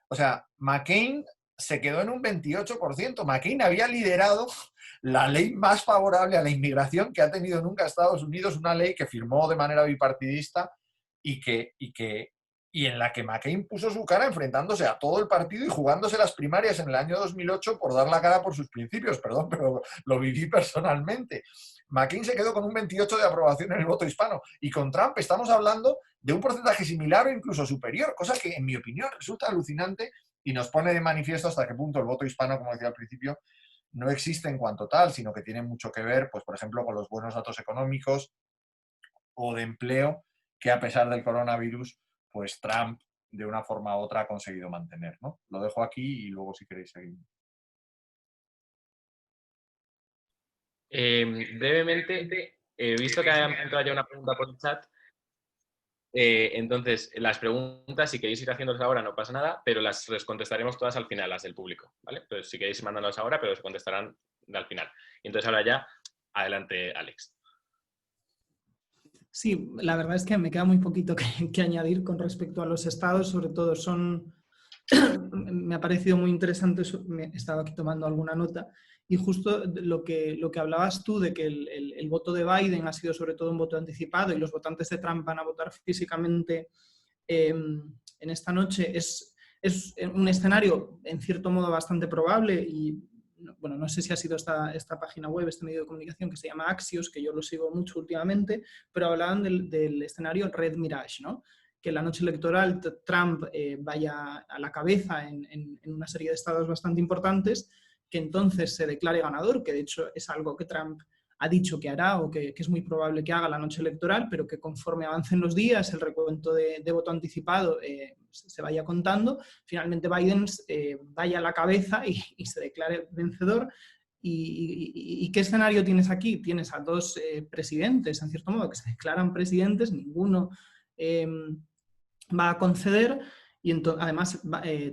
O sea, McCain se quedó en un 28%. McCain había liderado la ley más favorable a la inmigración que ha tenido nunca Estados Unidos, una ley que firmó de manera bipartidista y en la que McCain puso su cara enfrentándose a todo el partido y jugándose las primarias en el año 2008 por dar la cara por sus principios. Perdón, pero lo viví personalmente. McCain se quedó con un 28% de aprobación en el voto hispano, y con Trump estamos hablando de un porcentaje similar o incluso superior, cosa que en mi opinión resulta alucinante y nos pone de manifiesto hasta qué punto el voto hispano, como decía al principio, no existe en cuanto tal, sino que tiene mucho que ver, pues por ejemplo, con los buenos datos económicos o de empleo que a pesar del coronavirus, pues Trump de una forma u otra ha conseguido mantener, ¿no? Lo dejo aquí y luego si queréis seguir. Brevemente, he visto que ha entrado ya una pregunta por el chat. Entonces, las preguntas, si queréis ir haciéndolas ahora, no pasa nada, pero las contestaremos todas al final, las del público, ¿vale? Entonces, si queréis, mándalas ahora, pero se contestarán al final. Y entonces, ahora ya, adelante, Alex. Sí, la verdad es que me queda muy poquito que añadir con respecto a los estados, sobre todo me ha parecido muy interesante, he estado aquí tomando alguna nota, y justo lo que hablabas tú de que el voto de Biden ha sido sobre todo un voto anticipado y los votantes de Trump van a votar físicamente en esta noche, es un escenario en cierto modo bastante probable y bueno, no sé si ha sido esta página web, este medio de comunicación que se llama Axios, que yo lo sigo mucho últimamente, pero hablaban del escenario Red Mirage, ¿no? Que la noche electoral Trump vaya a la cabeza en una serie de estados bastante importantes, que entonces se declare ganador, que de hecho es algo que Trump ha dicho que hará o que es muy probable que haga la noche electoral, pero que conforme avancen los días, el recuento de voto anticipado se vaya contando, finalmente Biden vaya a la cabeza y se declare vencedor. ¿Y qué escenario tienes aquí? Tienes a dos presidentes, en cierto modo, que se declaran presidentes, ninguno va a conceder. Y además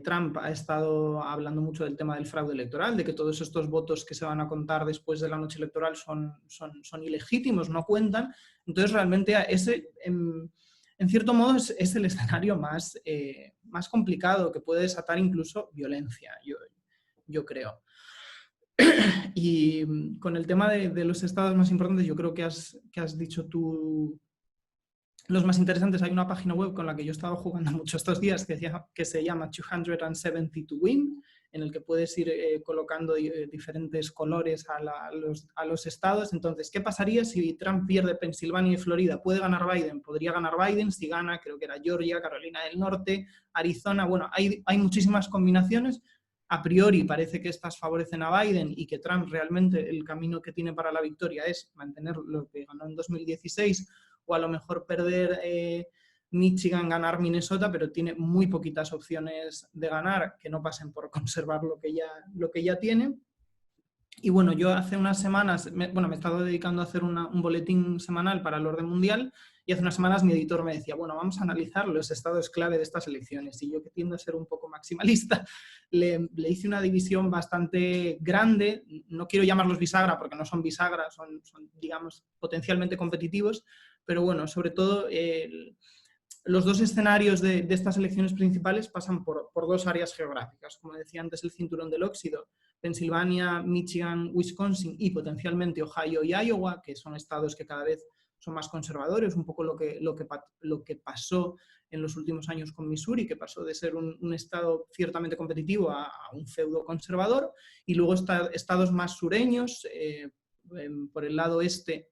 Trump ha estado hablando mucho del tema del fraude electoral, de que todos estos votos que se van a contar después de la noche electoral son ilegítimos, no cuentan. Entonces realmente ese, en cierto modo, es el escenario más complicado, que puede desatar incluso violencia, yo creo. Y con el tema de los estados más importantes, yo creo que has dicho tú los más interesantes. Hay una página web con la que yo he estado jugando mucho estos días que se llama 270 to Win, en el que puedes ir colocando diferentes colores a los estados. Entonces, ¿qué pasaría si Trump pierde Pensilvania y Florida? ¿Puede ganar Biden? Podría ganar Biden. Si gana, creo que era Georgia, Carolina del Norte, Arizona. Bueno, hay muchísimas combinaciones. A priori parece que estas favorecen a Biden y que Trump realmente el camino que tiene para la victoria es mantener lo que ganó en 2016 o a lo mejor perder Michigan, ganar Minnesota, pero tiene muy poquitas opciones de ganar que no pasen por conservar lo que ya tiene. Y bueno, yo hace unas semanas, me he estado dedicando a hacer un boletín semanal para el orden mundial, y hace unas semanas mi editor me decía, bueno, vamos a analizar los estados clave de estas elecciones. Y yo, que tiendo a ser un poco maximalista, le hice una división bastante grande. No quiero llamarlos bisagra porque no son bisagra, son digamos, potencialmente competitivos, pero bueno, sobre todo los dos escenarios de estas elecciones principales pasan por dos áreas geográficas. Como decía antes, el cinturón del óxido, Pensilvania, Michigan, Wisconsin y potencialmente Ohio y Iowa, que son estados que cada vez son más conservadores, un poco lo que pasó en los últimos años con Missouri, que pasó de ser un estado ciertamente competitivo a un feudo conservador. Y luego estados más sureños, por el lado este,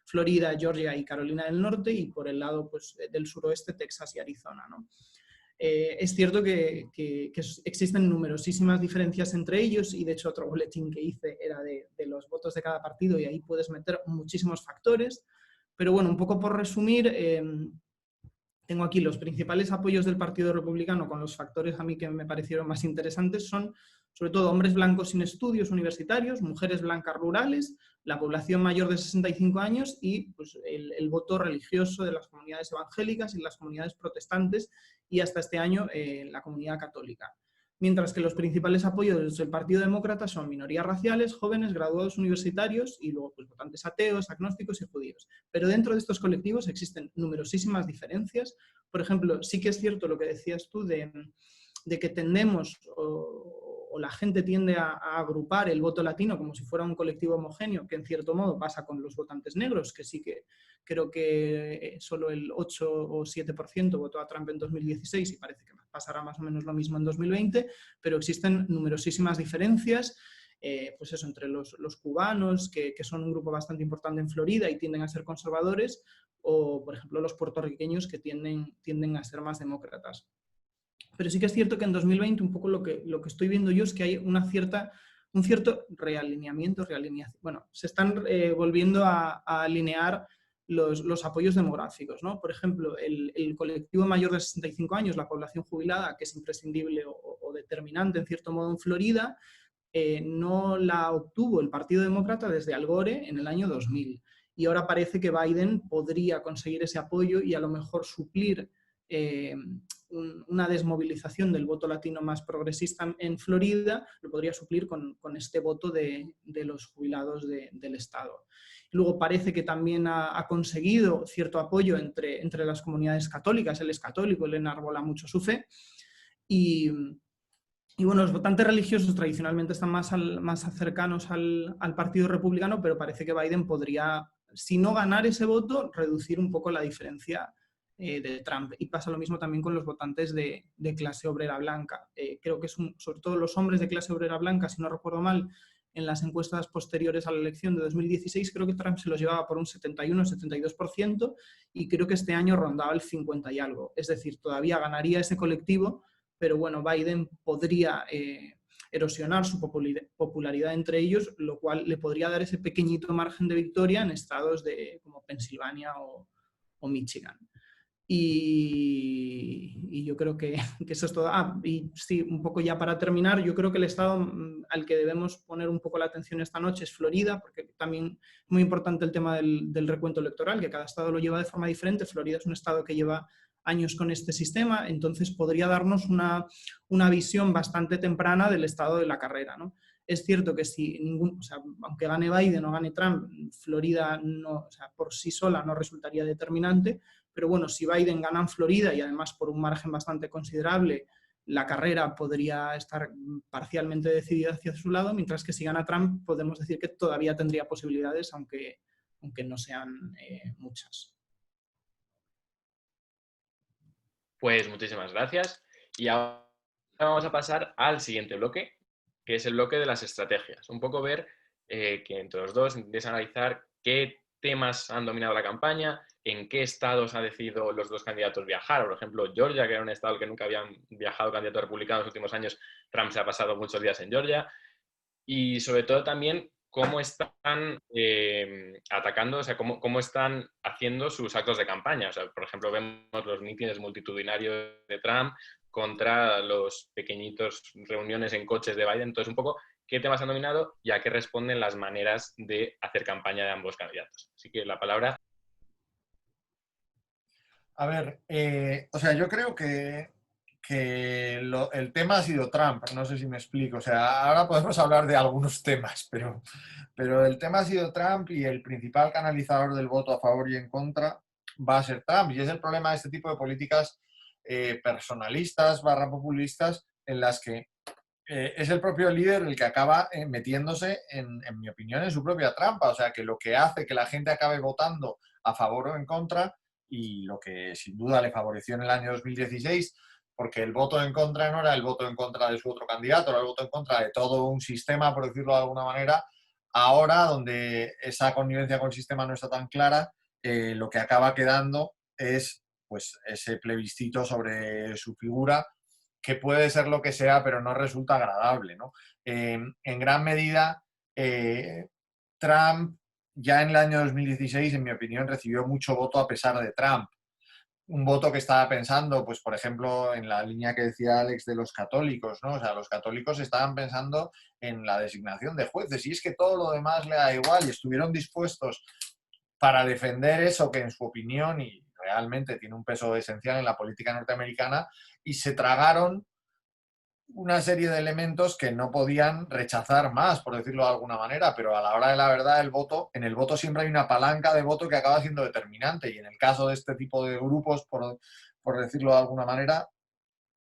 Florida, Georgia y Carolina del Norte, y por el lado pues, del suroeste, Texas y Arizona, ¿no? Es cierto que existen numerosísimas diferencias entre ellos, y de hecho otro boletín que hice era de los votos de cada partido, y ahí puedes meter muchísimos factores. Pero bueno, un poco por resumir, tengo aquí los principales apoyos del Partido Republicano con los factores a mí que me parecieron más interesantes. Son sobre todo hombres blancos sin estudios universitarios, mujeres blancas rurales, la población mayor de 65 años y pues, el voto religioso de las comunidades evangélicas y las comunidades protestantes y hasta este año la comunidad católica. Mientras que los principales apoyos del Partido Demócrata son minorías raciales, jóvenes, graduados universitarios y luego pues, votantes ateos, agnósticos y judíos. Pero dentro de estos colectivos existen numerosísimas diferencias. Por ejemplo, sí que es cierto lo que decías tú de que tendemos o la gente tiende a agrupar el voto latino como si fuera un colectivo homogéneo, que en cierto modo pasa con los votantes negros, que sí que creo que solo el 8 o 7% votó a Trump en 2016 y parece que pasará más o menos lo mismo en 2020, pero existen numerosísimas diferencias, pues eso, entre los cubanos, que son un grupo bastante importante en Florida y tienden a ser conservadores, o por ejemplo los puertorriqueños que tienden a ser más demócratas. Pero sí que es cierto que en 2020 un poco lo que estoy viendo yo es que hay un cierto realineamiento. Bueno, se están volviendo a alinear los apoyos demográficos, ¿no? Por ejemplo, el colectivo mayor de 65 años, la población jubilada, que es imprescindible o determinante en cierto modo en Florida, no la obtuvo el Partido Demócrata desde Al Gore en el año 2000. Y ahora parece que Biden podría conseguir ese apoyo y a lo mejor suplir una desmovilización del voto latino más progresista en Florida, lo podría suplir con este voto de los jubilados del Estado. Luego parece que también ha conseguido cierto apoyo entre las comunidades católicas. Él es católico, él enarbola mucho su fe. Y bueno, los votantes religiosos tradicionalmente están más cercanos al Partido Republicano, pero parece que Biden podría, si no ganar ese voto, reducir un poco la diferencia de Trump. Y pasa lo mismo también con los votantes de clase obrera blanca. Creo que sobre todo los hombres de clase obrera blanca, si no recuerdo mal, en las encuestas posteriores a la elección de 2016, creo que Trump se los llevaba por un 71-72% y creo que este año rondaba el 50 y algo. Es decir, todavía ganaría ese colectivo, pero bueno, Biden podría erosionar su popularidad entre ellos, lo cual le podría dar ese pequeñito margen de victoria en estados como Pensilvania o Michigan. Y yo creo que eso es todo. Y sí, un poco ya para terminar, yo creo que el estado al que debemos poner un poco la atención esta noche es Florida, porque también es muy importante el tema del recuento electoral, que cada estado lo lleva de forma diferente. Florida es un estado que lleva años con este sistema, entonces podría darnos una visión bastante temprana del estado de la carrera, ¿no? Es cierto que si aunque gane Biden o gane Trump, Florida no, por sí sola no resultaría determinante, pero bueno, si Biden gana en Florida y además por un margen bastante considerable, la carrera podría estar parcialmente decidida hacia su lado, mientras que si gana Trump podemos decir que todavía tendría posibilidades, aunque no sean muchas. Pues muchísimas gracias. Y ahora vamos a pasar al siguiente bloque, que es el bloque de las estrategias. Un poco ver que entre los dos intentéis analizar qué temas han dominado la campaña, en qué estados han decidido los dos candidatos viajar. Por ejemplo, Georgia, que era un estado que nunca habían viajado candidatos republicanos en los últimos años, Trump se ha pasado muchos días en Georgia. Y sobre todo también cómo están atacando, o sea, cómo están haciendo sus actos de campaña. O sea, por ejemplo, vemos los mítines multitudinarios de Trump contra los pequeñitos reuniones en coches de Biden. Entonces, un poco qué temas han dominado y a qué responden las maneras de hacer campaña de ambos candidatos. Así que la palabra. A ver, yo creo que el tema ha sido Trump, no sé si me explico. O sea, ahora podemos hablar de algunos temas, pero el tema ha sido Trump y el principal canalizador del voto a favor y en contra va a ser Trump. Y es el problema de este tipo de políticas personalistas / populistas en las que es el propio líder el que acaba metiéndose, en mi opinión, en su propia trampa. O sea, que lo que hace que la gente acabe votando a favor o en contra, y lo que sin duda le favoreció en el año 2016, porque el voto en contra no era el voto en contra de su otro candidato, era el voto en contra de todo un sistema, por decirlo de alguna manera. Ahora, donde esa connivencia con el sistema no está tan clara, lo que acaba quedando es pues ese plebiscito sobre su figura, que puede ser lo que sea, pero no resulta agradable, ¿no? En gran medida, Trump ya en el año 2016, en mi opinión, recibió mucho voto a pesar de Trump. un voto que estaba pensando, pues por ejemplo, en la línea que decía Alex de los católicos, ¿no? O sea, los católicos estaban pensando en la designación de jueces y es que todo lo demás le da igual y estuvieron dispuestos para defender eso que en su opinión y realmente tiene un peso esencial en la política norteamericana y se tragaron una serie de elementos que no podían rechazar más, por decirlo de alguna manera, pero a la hora de la verdad en el voto siempre hay una palanca de voto que acaba siendo determinante y en el caso de este tipo de grupos, por decirlo de alguna manera,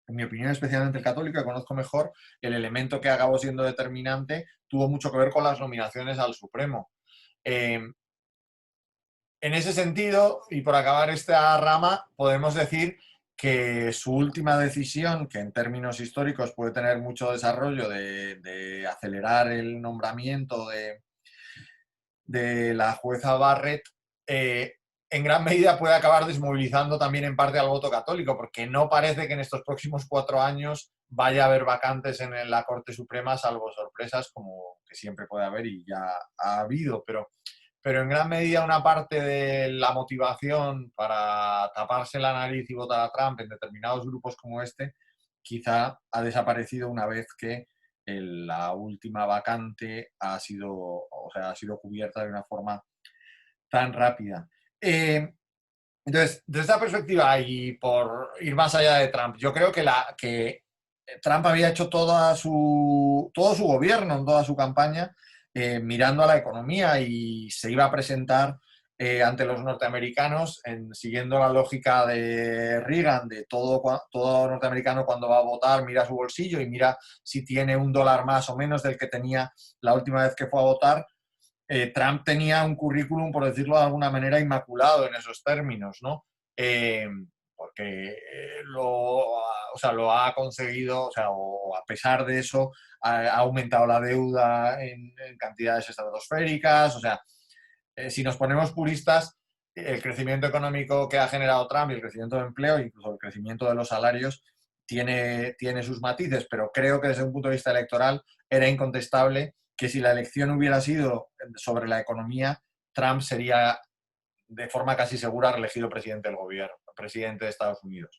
en mi opinión, especialmente el católico, que conozco mejor, el elemento que acabó siendo determinante tuvo mucho que ver con las nominaciones al Supremo. En ese sentido, y por acabar esta rama, podemos decir que su última decisión, que en términos históricos puede tener mucho desarrollo de acelerar el nombramiento de la jueza Barrett, en gran medida puede acabar desmovilizando también en parte al voto católico, porque no parece que en estos próximos 4 años vaya a haber vacantes en la Corte Suprema, salvo sorpresas como que siempre puede haber y ya ha habido, pero en gran medida una parte de la motivación para taparse la nariz y votar a Trump en determinados grupos como este, quizá ha desaparecido una vez que la última vacante ha sido cubierta de una forma tan rápida. Entonces, desde esta perspectiva y por ir más allá de Trump, yo creo que Trump había hecho todo su gobierno, toda su campaña, mirando a la economía y se iba a presentar ante los norteamericanos siguiendo la lógica de Reagan, de todo norteamericano cuando va a votar mira su bolsillo y mira si tiene $1 más o menos del que tenía la última vez que fue a votar. Trump tenía un currículum, por decirlo de alguna manera, inmaculado en esos términos, ¿no? Porque lo ha conseguido, o a pesar de eso, ha aumentado la deuda en cantidades estratosféricas, si nos ponemos puristas, el crecimiento económico que ha generado Trump y el crecimiento de empleo, incluso el crecimiento de los salarios, tiene sus matices, pero creo que desde un punto de vista electoral era incontestable que si la elección hubiera sido sobre la economía, Trump sería de forma casi segura reelegido presidente del gobierno, presidente de Estados Unidos.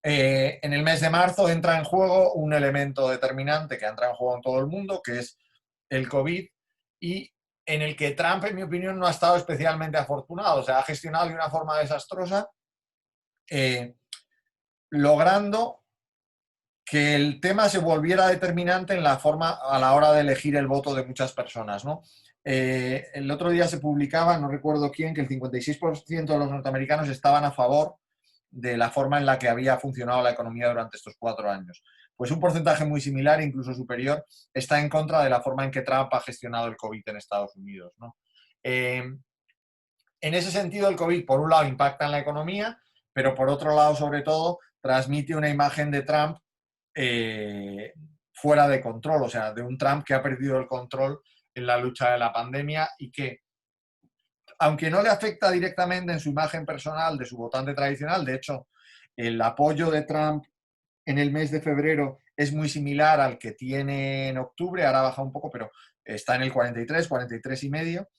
En el mes de marzo entra en juego un elemento determinante que entra en juego en todo el mundo, que es el COVID, y en el que Trump, en mi opinión, no ha estado especialmente afortunado. O sea, ha gestionado de una forma desastrosa, logrando que el tema se volviera determinante en la forma a la hora de elegir el voto de muchas personas, ¿no? El otro día se publicaba, no recuerdo quién, que el 56% de los norteamericanos estaban a favor de la forma en la que había funcionado la economía durante estos 4 años. Pues un porcentaje muy similar, incluso superior, está en contra de la forma en que Trump ha gestionado el COVID en Estados Unidos, ¿no? En ese sentido, el COVID, por un lado, impacta en la economía, pero por otro lado, sobre todo, transmite una imagen de Trump fuera de control, o sea, de un Trump que ha perdido el control en la lucha de la pandemia y que, aunque no le afecta directamente en su imagen personal de su votante tradicional, de hecho, el apoyo de Trump en el mes de febrero es muy similar al que tiene en octubre, ahora baja un poco, pero está en el 43 y medio,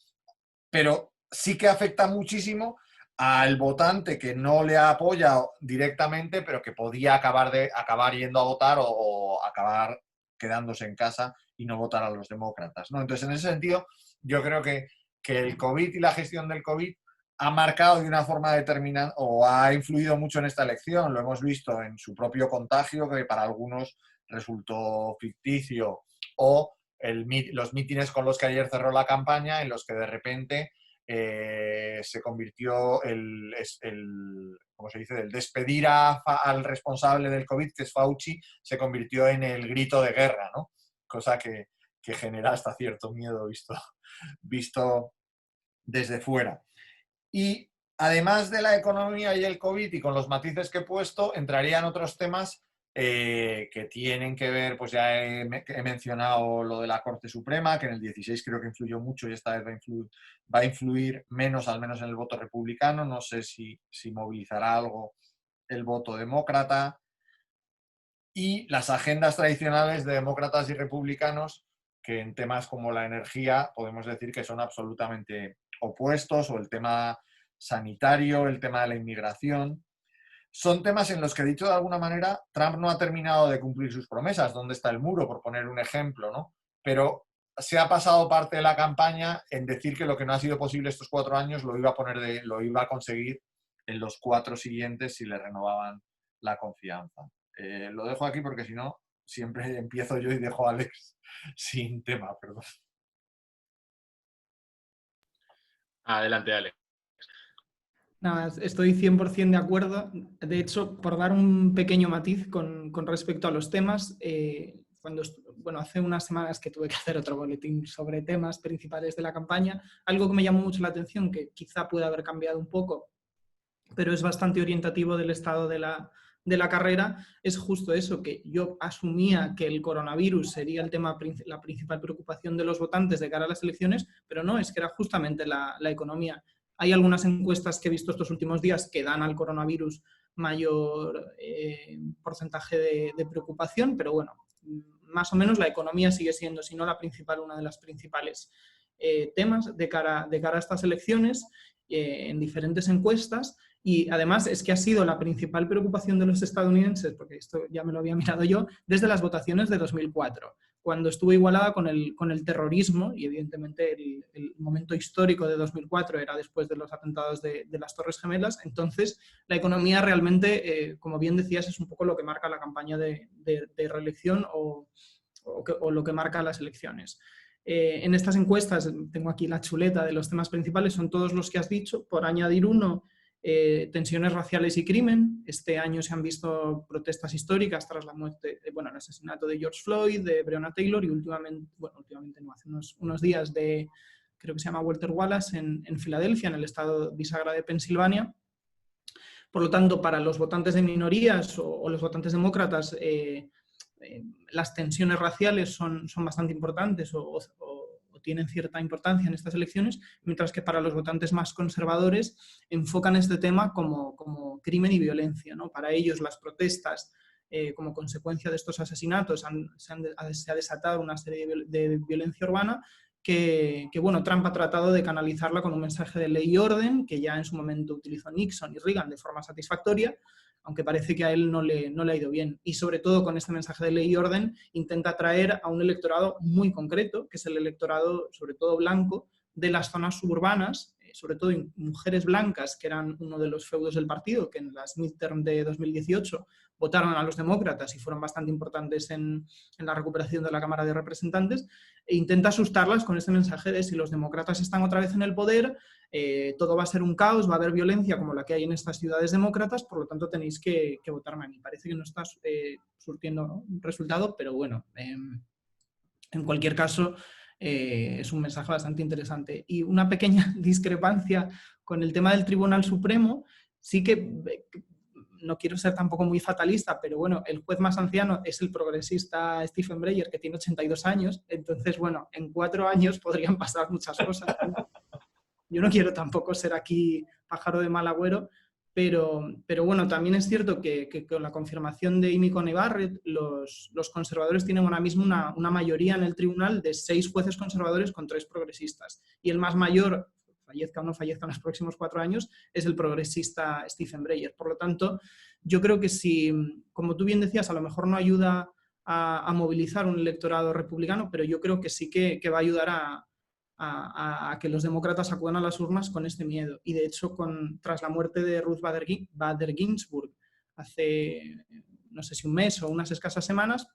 pero sí que afecta muchísimo al votante que no le apoya directamente, pero que podía acabar yendo a votar o acabar quedándose en casa y no votar a los demócratas, ¿no? Entonces, en ese sentido, yo creo que el COVID y la gestión del COVID ha marcado de una forma determinada o ha influido mucho en esta elección. Lo hemos visto en su propio contagio, que para algunos resultó ficticio, o los mítines con los que ayer cerró la campaña, en los que de repente se convirtió ¿cómo se dice?, el despedir al responsable del COVID, que es Fauci, se convirtió en el grito de guerra, ¿no? Cosa que genera hasta cierto miedo visto desde fuera. Y además de la economía y el COVID, y con los matices que he puesto, entrarían otros temas que tienen que ver, pues ya he mencionado lo de la Corte Suprema, que en el 16 creo que influyó mucho y esta vez va a influir menos, al menos en el voto republicano. No sé si movilizará algo el voto demócrata. Y las agendas tradicionales de demócratas y republicanos, que en temas como la energía podemos decir que son absolutamente opuestos, o el tema sanitario, el tema de la inmigración. Son temas en los que, dicho de alguna manera, Trump no ha terminado de cumplir sus promesas. ¿Dónde está el muro? Por poner un ejemplo, ¿no? Pero se ha pasado parte de la campaña en decir que lo que no ha sido posible estos 4 años lo iba a conseguir en los 4 siguientes si le renovaban la confianza. Lo dejo aquí porque si no, siempre empiezo yo y dejo a Alex sin tema, perdón. Adelante, Alex. Nada, estoy 100% de acuerdo. De hecho, por dar un pequeño matiz con respecto a los temas, hace unas semanas que tuve que hacer otro boletín sobre temas principales de la campaña, algo que me llamó mucho la atención, que quizá pueda haber cambiado un poco, pero es bastante orientativo del estado de la carrera, es justo eso, que yo asumía que el coronavirus sería la principal preocupación de los votantes de cara a las elecciones, pero no, es que era justamente la economía. Hay algunas encuestas que he visto estos últimos días que dan al coronavirus mayor porcentaje de preocupación, pero bueno, más o menos la economía sigue siendo, si no la principal, una de las principales temas de cara a estas elecciones en diferentes encuestas. Y además es que ha sido la principal preocupación de los estadounidenses, porque esto ya me lo había mirado yo, desde las votaciones de 2004, cuando estuvo igualada con el terrorismo, y evidentemente el momento histórico de 2004 era después de los atentados de las Torres Gemelas. Entonces, la economía realmente, como bien decías, es un poco lo que marca la campaña de reelección o lo que marca las elecciones. En estas encuestas, tengo aquí la chuleta de los temas principales, son todos los que has dicho, por añadir uno. Tensiones raciales y crimen. Este año se han visto protestas históricas tras la muerte, el asesinato de George Floyd, de Breonna Taylor y últimamente no, hace unos días creo que se llama Walter Wallace en Filadelfia, en el estado bisagra de Pensilvania. Por lo tanto, para los votantes de minorías o los votantes demócratas, las tensiones raciales son bastante importantes o tienen cierta importancia en estas elecciones, mientras que para los votantes más conservadores enfocan este tema como crimen y violencia, ¿no? Para ellos las protestas, como consecuencia de estos asesinatos, se ha desatado una serie de violencia urbana que Trump ha tratado de canalizarla con un mensaje de ley y orden, que ya en su momento utilizó Nixon y Reagan de forma satisfactoria, aunque parece que a él no le ha ido bien. Y sobre todo con este mensaje de ley y orden intenta atraer a un electorado muy concreto, que es el electorado sobre todo blanco de las zonas suburbanas, sobre todo mujeres blancas, que eran uno de los feudos del partido, que en las midterm de 2018 votaron a los demócratas y fueron bastante importantes en la recuperación de la Cámara de Representantes, e intenta asustarlas con este mensaje de si los demócratas están otra vez en el poder, todo va a ser un caos, va a haber violencia como la que hay en estas ciudades demócratas, por lo tanto tenéis que votarme a mí. Parece que no está surtiendo, ¿no?, un resultado, pero bueno, en cualquier caso es un mensaje bastante interesante. Y una pequeña discrepancia con el tema del Tribunal Supremo, sí que no quiero ser tampoco muy fatalista, pero bueno, el juez más anciano es el progresista Stephen Breyer, que tiene 82 años, entonces bueno, en 4 años podrían pasar muchas cosas, ¿no? Yo no quiero tampoco ser aquí pájaro de mal agüero, pero bueno, también es cierto que con la confirmación de Amy Coney Barrett, los conservadores tienen ahora mismo una mayoría en el tribunal de 6 jueces conservadores con 3 progresistas. Y el más mayor, fallezca o no fallezca en los próximos 4 años, es el progresista Stephen Breyer. Por lo tanto, yo creo que si, como tú bien decías, a lo mejor no ayuda a movilizar un electorado republicano, pero yo creo que sí que va a ayudar a que los demócratas acudan a las urnas con este miedo. Y de hecho, tras la muerte de Ruth Bader Ginsburg hace, no sé si un mes o unas escasas semanas,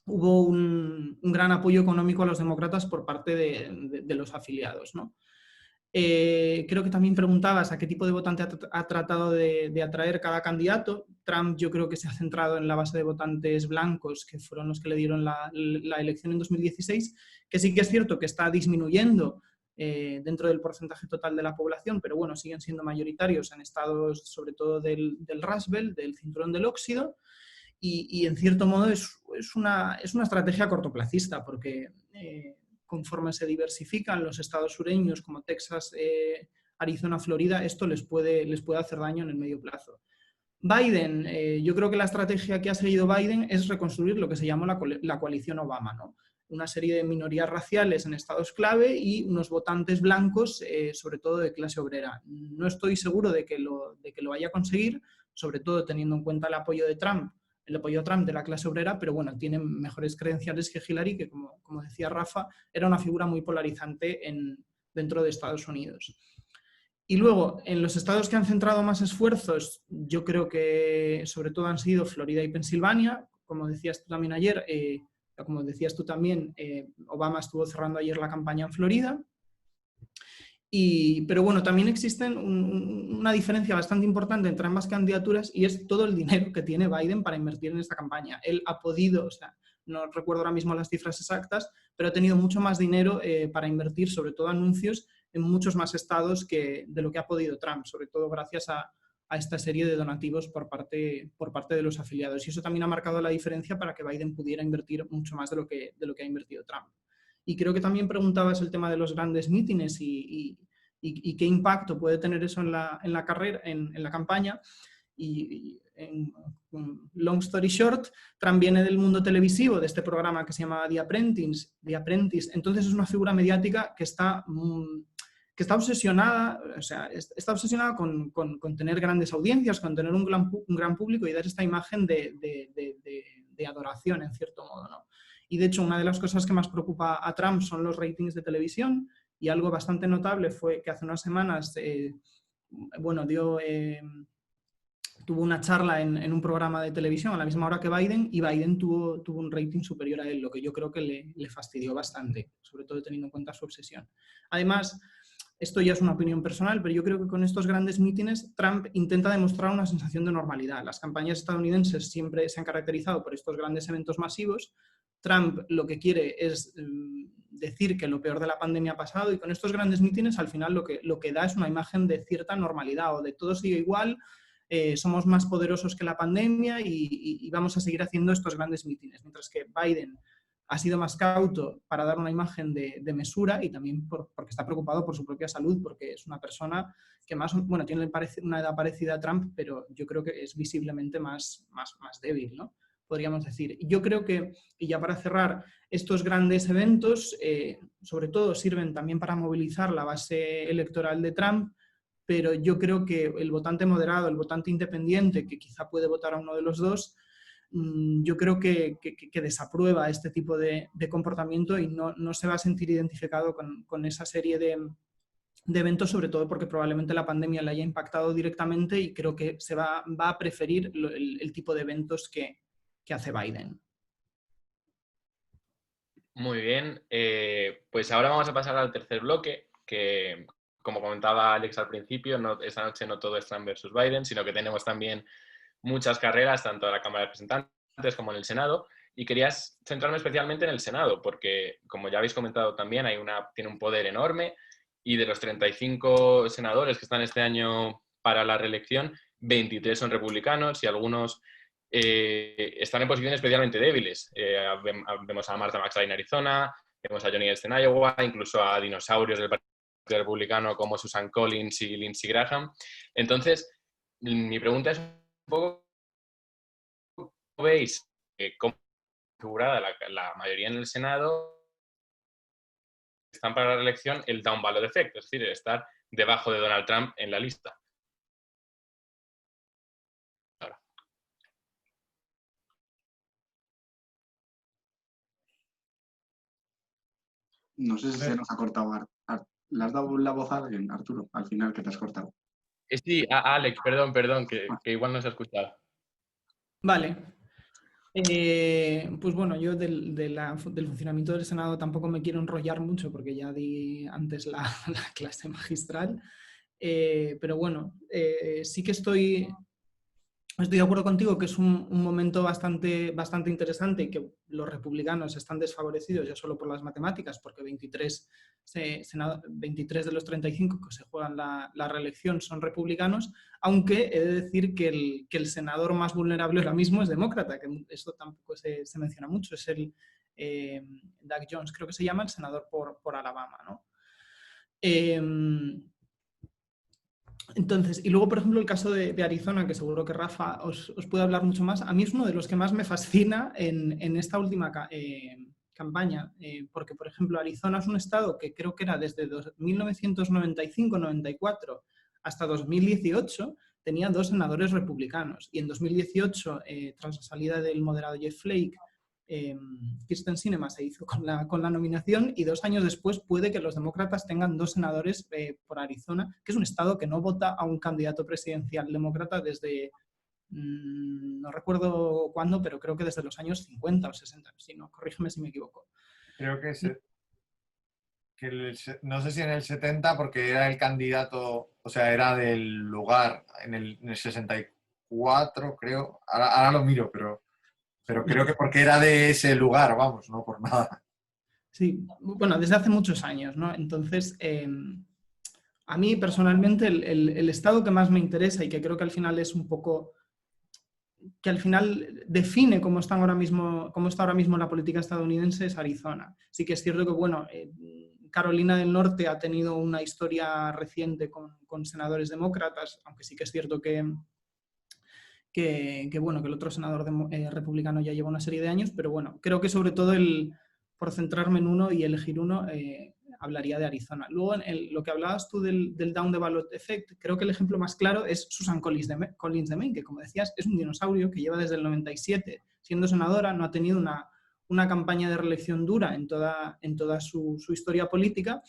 hubo un gran apoyo económico a los demócratas por parte de los afiliados, ¿no? Creo que también preguntabas a qué tipo de votante ha tratado de atraer cada candidato. Trump yo creo que se ha centrado en la base de votantes blancos, que fueron los que le dieron la elección en 2016, que sí que es cierto que está disminuyendo dentro del porcentaje total de la población, pero bueno, siguen siendo mayoritarios en estados sobre todo del Rust Belt, del cinturón del óxido, y en cierto modo es una estrategia cortoplacista, porque conforme se diversifican los estados sureños como Texas, Arizona, Florida, esto les puede hacer daño en el medio plazo. Biden, yo creo que la estrategia que ha seguido Biden es reconstruir lo que se llamó la coalición Obama, ¿no? Una serie de minorías raciales en estados clave y unos votantes blancos, sobre todo de clase obrera. No estoy seguro de que lo vaya a conseguir, sobre todo teniendo en cuenta el apoyo de Trump de la clase obrera, pero bueno, tiene mejores credenciales que Hillary, que como decía Rafa, era una figura muy polarizante dentro de Estados Unidos. Y luego, en los estados que han centrado más esfuerzos, yo creo que sobre todo han sido Florida y Pensilvania. Como decías tú también ayer, Obama estuvo cerrando ayer la campaña en Florida. Pero bueno, también existe una diferencia bastante importante entre ambas candidaturas y es todo el dinero que tiene Biden para invertir en esta campaña. Él ha podido, o sea, no recuerdo ahora mismo las cifras exactas, pero ha tenido mucho más dinero para invertir, sobre todo anuncios, en muchos más estados de lo que ha podido Trump, sobre todo gracias a esta serie de donativos por parte de los afiliados. Y eso también ha marcado la diferencia para que Biden pudiera invertir mucho más de lo que ha invertido Trump. Y creo que también preguntabas el tema de los grandes mítines y qué impacto puede tener eso en la carrera, en la campaña. Long story short, Trump viene del mundo televisivo, de este programa que se llama The Apprentice. Entonces es una figura mediática que está obsesionada, o sea, está obsesionada con tener grandes audiencias, con tener un gran público y dar esta imagen de adoración, en cierto modo, ¿no? Y de hecho, una de las cosas que más preocupa a Trump son los ratings de televisión, y algo bastante notable fue que hace unas semanas, tuvo una charla en un programa de televisión a la misma hora que Biden, y Biden tuvo un rating superior a él, lo que yo creo que le fastidió bastante, sobre todo teniendo en cuenta su obsesión. Además, esto ya es una opinión personal, pero yo creo que con estos grandes mítines Trump intenta demostrar una sensación de normalidad. Las campañas estadounidenses siempre se han caracterizado por estos grandes eventos masivos. Trump lo que quiere es decir que lo peor de la pandemia ha pasado, y con estos grandes mítines al final lo que da es una imagen de cierta normalidad o de todo sigue igual, somos más poderosos que la pandemia y vamos a seguir haciendo estos grandes mítines. Mientras que Biden ha sido más cauto para dar una imagen de mesura y también porque está preocupado por su propia salud, porque es una persona que tiene una edad parecida a Trump, pero yo creo que es visiblemente más débil, ¿no? Podríamos decir. Yo creo que, y ya para cerrar, estos grandes eventos sobre todo sirven también para movilizar la base electoral de Trump, pero yo creo que el votante moderado, el votante independiente, que quizá puede votar a uno de los dos, yo creo que desaprueba este tipo de comportamiento y no se va a sentir identificado con esa serie de eventos, sobre todo porque probablemente la pandemia le haya impactado directamente, y creo que se va a preferir el tipo de eventos que hace Biden. Muy bien, pues ahora vamos a pasar al tercer bloque, que como comentaba Alex al principio, esta noche no todo es Trump versus Biden, sino que tenemos también muchas carreras, tanto en la Cámara de Representantes como en el Senado, y quería centrarme especialmente en el Senado, porque como ya habéis comentado también, tiene un poder enorme, y de los 35 senadores que están este año para la reelección, 23 son republicanos y algunos están en posiciones especialmente débiles. Vemos a Martha McSally en Arizona, vemos a Johnny Ernst en Iowa, incluso a dinosaurios del Partido Republicano como Susan Collins y Lindsey Graham. Entonces, mi pregunta es un poco, ¿cómo veis cómo configurada la mayoría en el Senado están para la reelección el down ballot effect, es decir, el estar debajo de Donald Trump en la lista? No sé si se nos ha cortado. ¿Le has dado la voz a alguien, Arturo, al final, que te has cortado? Sí, a Alex, perdón, que igual no se ha escuchado. Vale. Pues bueno, yo del funcionamiento del Senado tampoco me quiero enrollar mucho porque ya di antes la clase magistral, pero bueno, sí que estoy de acuerdo contigo que es un momento bastante interesante, y que los republicanos están desfavorecidos ya solo por las matemáticas, porque 23 de los 35 que se juegan la reelección son republicanos, aunque he de decir que el senador más vulnerable ahora mismo es demócrata, que eso tampoco se menciona mucho, es el Doug Jones, creo que se llama, el senador por Alabama, ¿no? Entonces, y luego, por ejemplo, el caso de Arizona, que seguro que Rafa os puede hablar mucho más, a mí es uno de los que más me fascina en esta última campaña, porque, por ejemplo, Arizona es un estado que creo que era desde 1995-94 hasta 2018, tenía 2 senadores republicanos, y en 2018, tras la salida del moderado Jeff Flake, Kyrsten Sinema se hizo con la nominación, y 2 años después puede que los demócratas tengan 2 senadores por Arizona, que es un estado que no vota a un candidato presidencial demócrata desde, no recuerdo cuándo, pero creo que desde los años 50 o 60, si no, corrígeme si me equivoco. Creo que no sé si en el 70, porque era el candidato, o sea, era del lugar, en el 64, creo. Ahora lo miro, pero creo que porque era de ese lugar, vamos, no por nada. Sí, bueno, desde hace muchos años, ¿no? Entonces, a mí personalmente el estado que más me interesa y que creo que al final es un poco, que al final define cómo está ahora mismo la política estadounidense es Arizona. Sí que es cierto que, bueno, Carolina del Norte ha tenido una historia reciente con senadores demócratas, aunque sí que es cierto que bueno, que el otro senador republicano ya lleva una serie de años, pero bueno, creo que sobre todo por centrarme en uno y elegir uno, hablaría de Arizona. Luego, lo que hablabas tú del down the ballot effect, creo que el ejemplo más claro es Susan Collins de Maine, que, como decías, es un dinosaurio que lleva desde el 97 siendo senadora, no ha tenido una campaña de reelección dura en toda su historia política,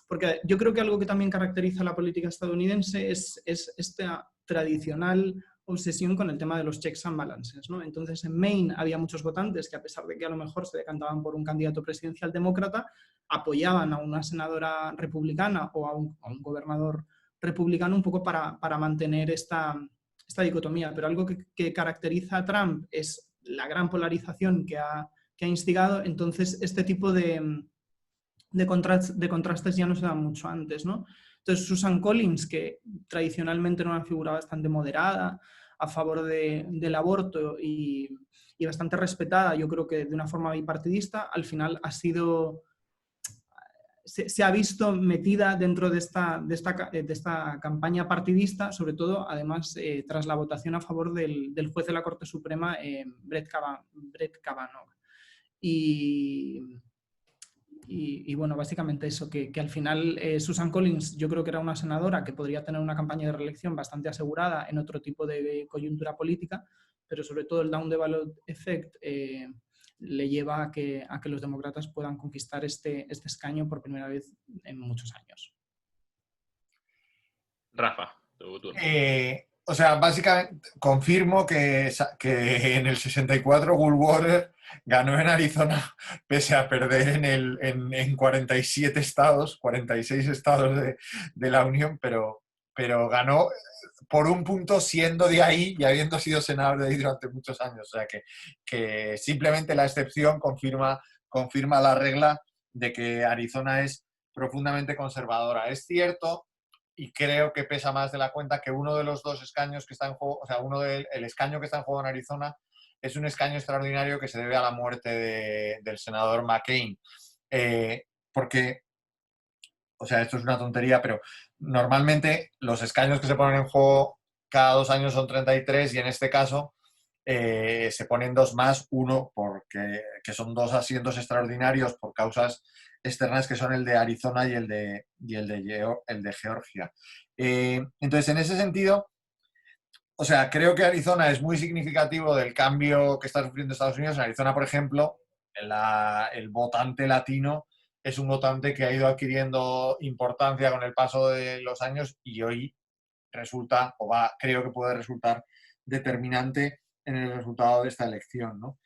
porque yo creo que algo que también caracteriza la política estadounidense es esta tradicional obsesión con el tema de los checks and balances, ¿no? Entonces, en Maine había muchos votantes que, a pesar de que a lo mejor se decantaban por un candidato presidencial demócrata, apoyaban a una senadora republicana o a un gobernador republicano, un poco para mantener esta dicotomía. Pero algo que caracteriza a Trump es la gran polarización que ha instigado. Entonces, este tipo de contrastes ya no se dan mucho antes, ¿no? Entonces, Susan Collins, que tradicionalmente era una figura bastante moderada, a favor del aborto y bastante respetada, yo creo que de una forma bipartidista, al final se ha visto metida dentro de esta campaña partidista, sobre todo, además, tras la votación a favor del juez de la Corte Suprema, Brett Kavanaugh. Y bueno, básicamente eso, que al final Susan Collins yo creo que era una senadora que podría tener una campaña de reelección bastante asegurada en otro tipo de coyuntura política, pero sobre todo el down the ballot effect le lleva a que los demócratas puedan conquistar este escaño por primera vez en muchos años. Rafa, tu turno. O sea, básicamente confirmo que en el 64 Goldwater ganó en Arizona pese a perder en 47 estados, 46 estados de la Unión, pero ganó por un punto siendo de ahí y habiendo sido senador de ahí durante muchos años. O sea, que simplemente la excepción confirma la regla de que Arizona es profundamente conservadora. Es cierto, y creo que pesa más de la cuenta, que uno de los 2 escaños que está en juego, o sea, el escaño que está en juego en Arizona es un escaño extraordinario que se debe a la muerte del senador McCain. Porque, o sea, esto es una tontería, pero normalmente los escaños que se ponen en juego cada 2 años son 33 y en este caso se ponen 2 más, uno que son 2 asientos extraordinarios por causas externas, que son el de Arizona y el de Georgia. Entonces, en ese sentido, o sea, creo que Arizona es muy significativo del cambio que está sufriendo Estados Unidos. En Arizona, por ejemplo, el votante latino es un votante que ha ido adquiriendo importancia con el paso de los años y hoy resulta, creo que puede resultar determinante en el resultado de esta elección, ¿no?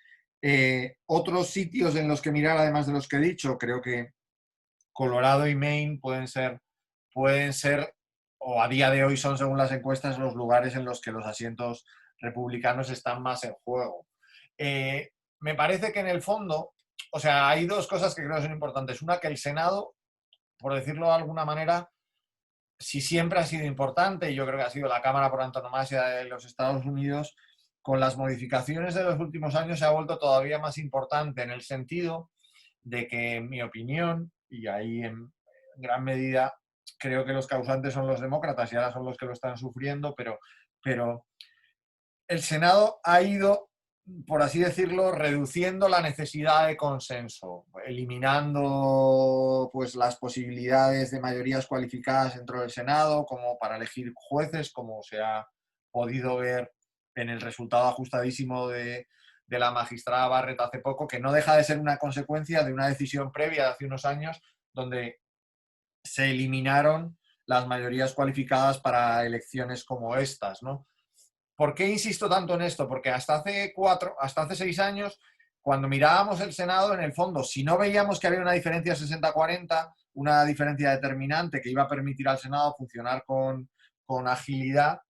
Otros sitios en los que mirar, además de los que he dicho, creo que Colorado y Maine pueden ser, o a día de hoy son, según las encuestas, los lugares en los que los asientos republicanos están más en juego. Me parece que en el fondo, o sea, hay 2 cosas que creo que son importantes. Una, que el Senado, por decirlo de alguna manera, si siempre ha sido importante, y yo creo que ha sido la Cámara por antonomasia de los Estados Unidos, con las modificaciones de los últimos años se ha vuelto todavía más importante, en el sentido de que, en mi opinión, y ahí en gran medida creo que los causantes son los demócratas y ahora son los que lo están sufriendo, pero el Senado ha ido, por así decirlo, reduciendo la necesidad de consenso, eliminando pues, las posibilidades de mayorías cualificadas dentro del Senado, como para elegir jueces, como se ha podido ver en el resultado ajustadísimo de la magistrada Barrett hace poco, que no deja de ser una consecuencia de una decisión previa de hace unos años, donde se eliminaron las mayorías cualificadas para elecciones como estas, ¿no? ¿Por qué insisto tanto en esto? Porque hasta hace 6 años, cuando mirábamos el Senado, en el fondo, si no veíamos que había una diferencia 60-40, una diferencia determinante que iba a permitir al Senado funcionar con agilidad,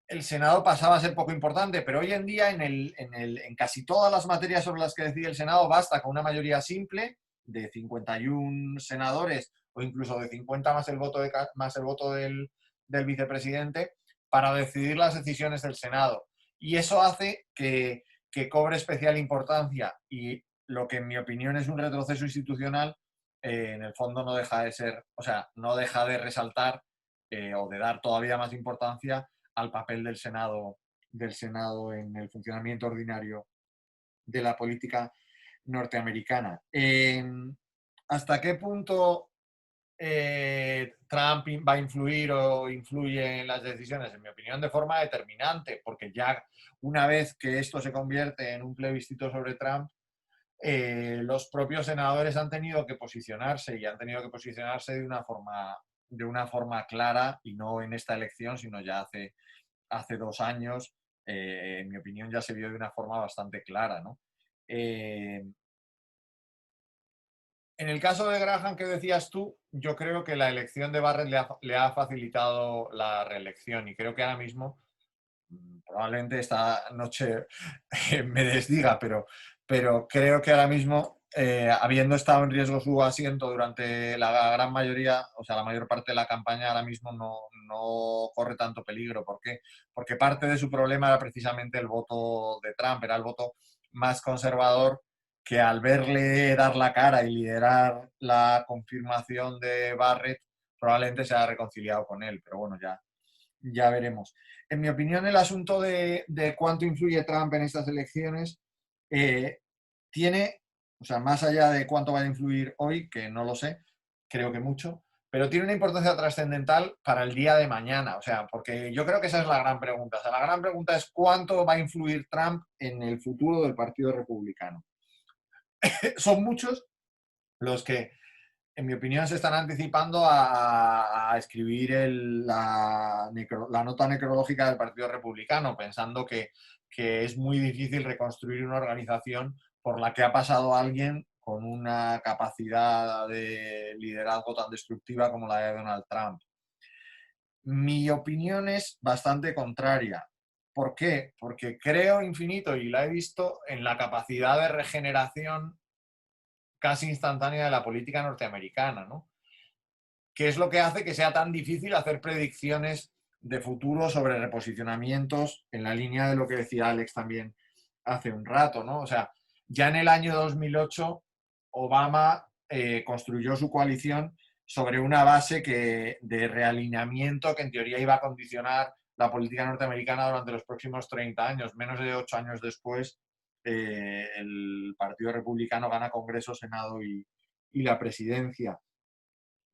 el Senado pasaba a ser poco importante, pero hoy en día en casi todas las materias sobre las que decide el Senado basta con una mayoría simple de 51 senadores o incluso de 50 más el voto del vicepresidente para decidir las decisiones del Senado. Y eso hace que cobre especial importancia y lo que en mi opinión es un retroceso institucional, en el fondo no deja de ser, o sea, no deja de resaltar o de dar todavía más importancia al papel del Senado en el funcionamiento ordinario de la política norteamericana. ¿Hasta qué punto Trump va a influir o influye en las decisiones? En mi opinión, de forma determinante, porque ya una vez que esto se convierte en un plebiscito sobre Trump, los propios senadores han tenido que posicionarse y han tenido que posicionarse de una forma clara y no en esta elección, sino ya hace 2 años, en mi opinión, ya se vio de una forma bastante clara, ¿no? En el caso de Graham que decías tú, yo creo que la elección de Barrett le ha facilitado la reelección y creo que ahora mismo, probablemente esta noche me desdiga, pero creo que ahora mismo, habiendo estado en riesgo su asiento durante la gran mayoría, o sea, la mayor parte de la campaña, ahora mismo no corre tanto peligro. ¿Por qué? Porque parte de su problema era precisamente el voto de Trump, era el voto más conservador que al verle dar la cara y liderar la confirmación de Barrett, probablemente se ha reconciliado con él, pero bueno, ya veremos. En mi opinión, el asunto de cuánto influye Trump en estas elecciones tiene, o sea, más allá de cuánto va a influir hoy, que no lo sé, creo que mucho, pero tiene una importancia trascendental para el día de mañana, o sea, porque yo creo que esa es la gran pregunta. O sea, la gran pregunta es cuánto va a influir Trump en el futuro del Partido Republicano. Son muchos los que, en mi opinión, se están anticipando a escribir la nota necrológica del Partido Republicano, pensando que es muy difícil reconstruir una organización por la que ha pasado alguien con una capacidad de liderazgo tan destructiva como la de Donald Trump. Mi opinión es bastante contraria. ¿Por qué? Porque creo infinito, y la he visto, en la capacidad de regeneración casi instantánea de la política norteamericana, ¿no? ¿Qué es lo que hace que sea tan difícil hacer predicciones de futuro sobre reposicionamientos en la línea de lo que decía Alex también hace un rato, ¿no? O sea, ya en el año 2008 Obama construyó su coalición sobre una base de realineamiento que en teoría iba a condicionar la política norteamericana durante los próximos 30 años. Menos de 8 años después, el Partido Republicano gana Congreso, Senado y la presidencia.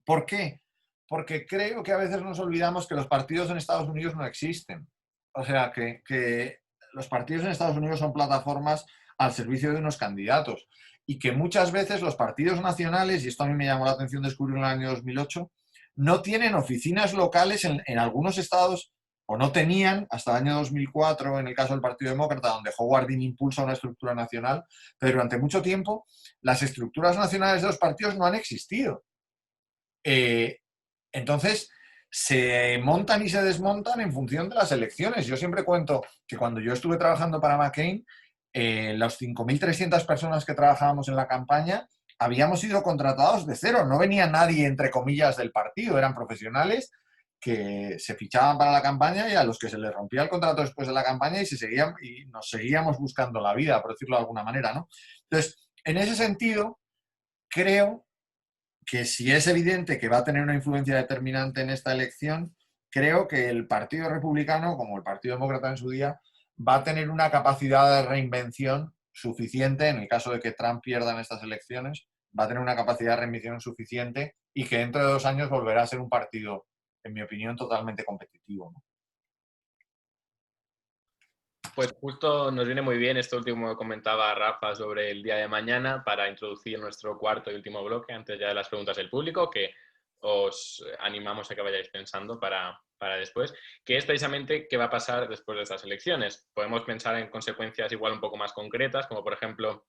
¿Por qué? Porque creo que a veces nos olvidamos que los partidos en Estados Unidos no existen. O sea, que los partidos en Estados Unidos son plataformas al servicio de unos candidatos y que muchas veces los partidos nacionales, y esto a mí me llamó la atención descubrir en el año 2008, no tienen oficinas locales en algunos estados, o no tenían hasta el año 2004, en el caso del Partido Demócrata, donde Howard Dean impulsa una estructura nacional, pero durante mucho tiempo las estructuras nacionales de los partidos no han existido. Entonces, se montan y se desmontan en función de las elecciones. Yo siempre cuento que cuando yo estuve trabajando para McCain, los 5.300 personas que trabajábamos en la campaña habíamos sido contratados de cero. No venía nadie, entre comillas, del partido. Eran profesionales que se fichaban para la campaña y a los que se les rompía el contrato después de la campaña y nos seguíamos buscando la vida, por decirlo de alguna manera, ¿no? Entonces, en ese sentido, creo que si es evidente que va a tener una influencia determinante en esta elección, creo que el Partido Republicano, como el Partido Demócrata en su día, va a tener una capacidad de reinvención suficiente, en el caso de que Trump pierda en estas elecciones, va a tener una capacidad de reinvención suficiente y que dentro de 2 años volverá a ser un partido, en mi opinión, totalmente competitivo, ¿no? Pues justo nos viene muy bien esto último que comentaba Rafa sobre el día de mañana para introducir nuestro cuarto y último bloque antes ya de las preguntas del público, que os animamos a que vayáis pensando para después, que es precisamente qué va a pasar después de estas elecciones. Podemos pensar en consecuencias igual un poco más concretas, como por ejemplo,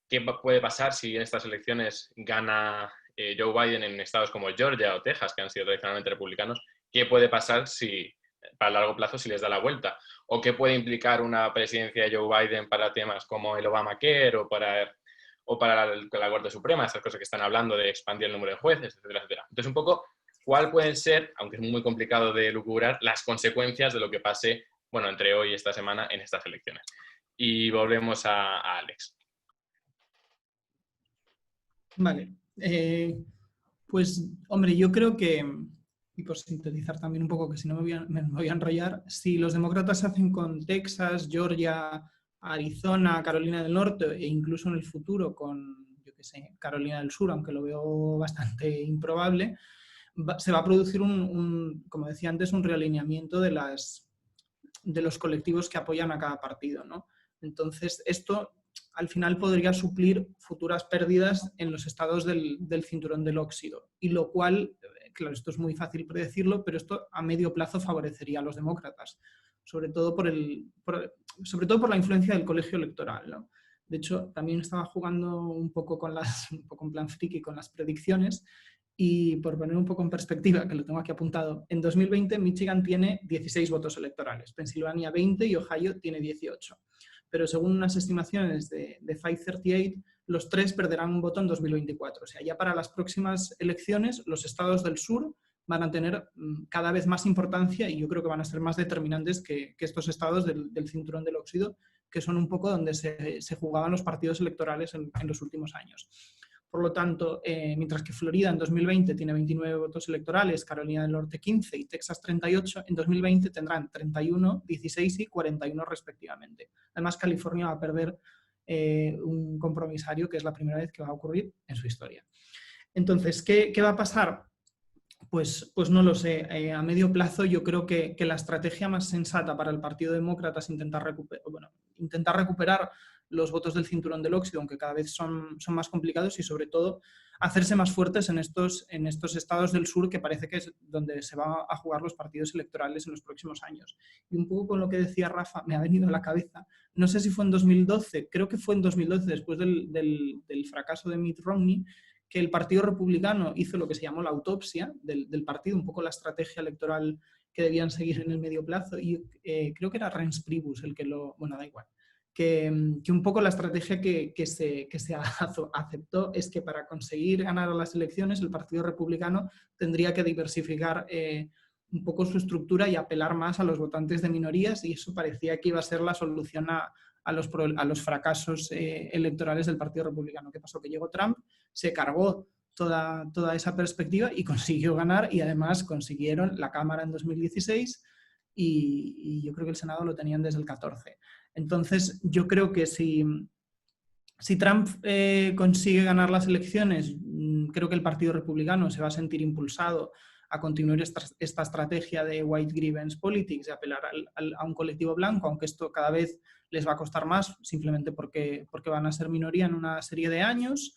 qué puede pasar si en estas elecciones gana Joe Biden en estados como Georgia o Texas, que han sido tradicionalmente republicanos, qué puede pasar si para largo plazo si les da la vuelta, o qué puede implicar una presidencia de Joe Biden para temas como el Obamacare o para la Corte Suprema, esas cosas que están hablando de expandir el número de jueces, etcétera, etcétera. Entonces, un poco, ¿cuál pueden ser, aunque es muy complicado de lucubrar, las consecuencias de lo que pase, bueno, entre hoy y esta semana en estas elecciones? Y volvemos a Alex. Vale. Pues, hombre, yo creo que, y por sintetizar también un poco, que si no me voy a enrollar, si los demócratas se hacen con Texas, Georgia, Arizona, Carolina del Norte e incluso en el futuro con, yo qué sé, Carolina del Sur, aunque lo veo bastante improbable, se va a producir como decía antes, un realineamiento de los colectivos que apoyan a cada partido, ¿no? Entonces, esto al final podría suplir futuras pérdidas en los estados del cinturón del óxido, y lo cual, claro, esto es muy fácil predecirlo, pero esto a medio plazo favorecería a los demócratas, sobre todo por la influencia del colegio electoral, ¿no? De hecho, también estaba jugando un poco un poco en plan friki con las predicciones, y por poner un poco en perspectiva, que lo tengo aquí apuntado, en 2020 Michigan tiene 16 votos electorales, Pensilvania 20 y Ohio tiene 18. Pero según unas estimaciones de 538, los tres perderán un voto en 2024. O sea, ya para las próximas elecciones, los estados del sur van a tener cada vez más importancia, y yo creo que van a ser más determinantes que estos estados del cinturón del óxido, que son un poco donde se jugaban los partidos electorales en los últimos años. Por lo tanto, mientras que Florida en 2020 tiene 29 votos electorales, Carolina del Norte 15 y Texas 38, en 2020 tendrán 31, 16 y 41 respectivamente. Además, California va a perder un compromisario, que es la primera vez que va a ocurrir en su historia. Entonces, ¿qué va a pasar? Pues no lo sé. A medio plazo yo creo que la estrategia más sensata para el Partido Demócrata es intentar recuperar los votos del cinturón del óxido, aunque cada vez son más complicados, y sobre todo hacerse más fuertes en estos estados del sur, que parece que es donde se van a jugar los partidos electorales en los próximos años. Y un poco con lo que decía Rafa, me ha venido a la cabeza, no sé si fue en 2012, creo que fue en 2012, después del fracaso de Mitt Romney, que el Partido Republicano hizo lo que se llamó la autopsia del partido, un poco la estrategia electoral que debían seguir en el medio plazo, y creo que era Reince Priebus el que bueno, da igual, que un poco la estrategia que se aceptó es que para conseguir ganar las elecciones el Partido Republicano tendría que diversificar un poco su estructura y apelar más a los votantes de minorías, y eso parecía que iba a ser la solución a los fracasos electorales del Partido Republicano. ¿Qué pasó? Que llegó Trump, se cargó toda esa perspectiva y consiguió ganar, y además consiguieron la Cámara en 2016 y yo creo que el Senado lo tenían desde el 14. Entonces, yo creo que si Trump consigue ganar las elecciones, creo que el Partido Republicano se va a sentir impulsado a continuar esta estrategia de white grievance politics, de apelar a un colectivo blanco, aunque esto cada vez les va a costar más, simplemente porque van a ser minoría en una serie de años.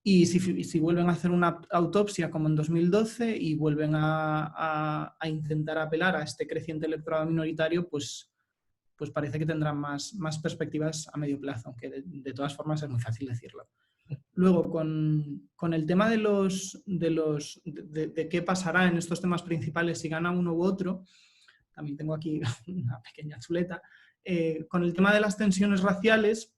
Y si vuelven a hacer una autopsia como en 2012 y vuelven a intentar apelar a este creciente electorado minoritario, pues parece que tendrán más perspectivas a medio plazo, aunque de todas formas es muy fácil decirlo. Luego, con el tema de qué pasará en estos temas principales si gana uno u otro, también tengo aquí una pequeña chuleta, con el tema de las tensiones raciales,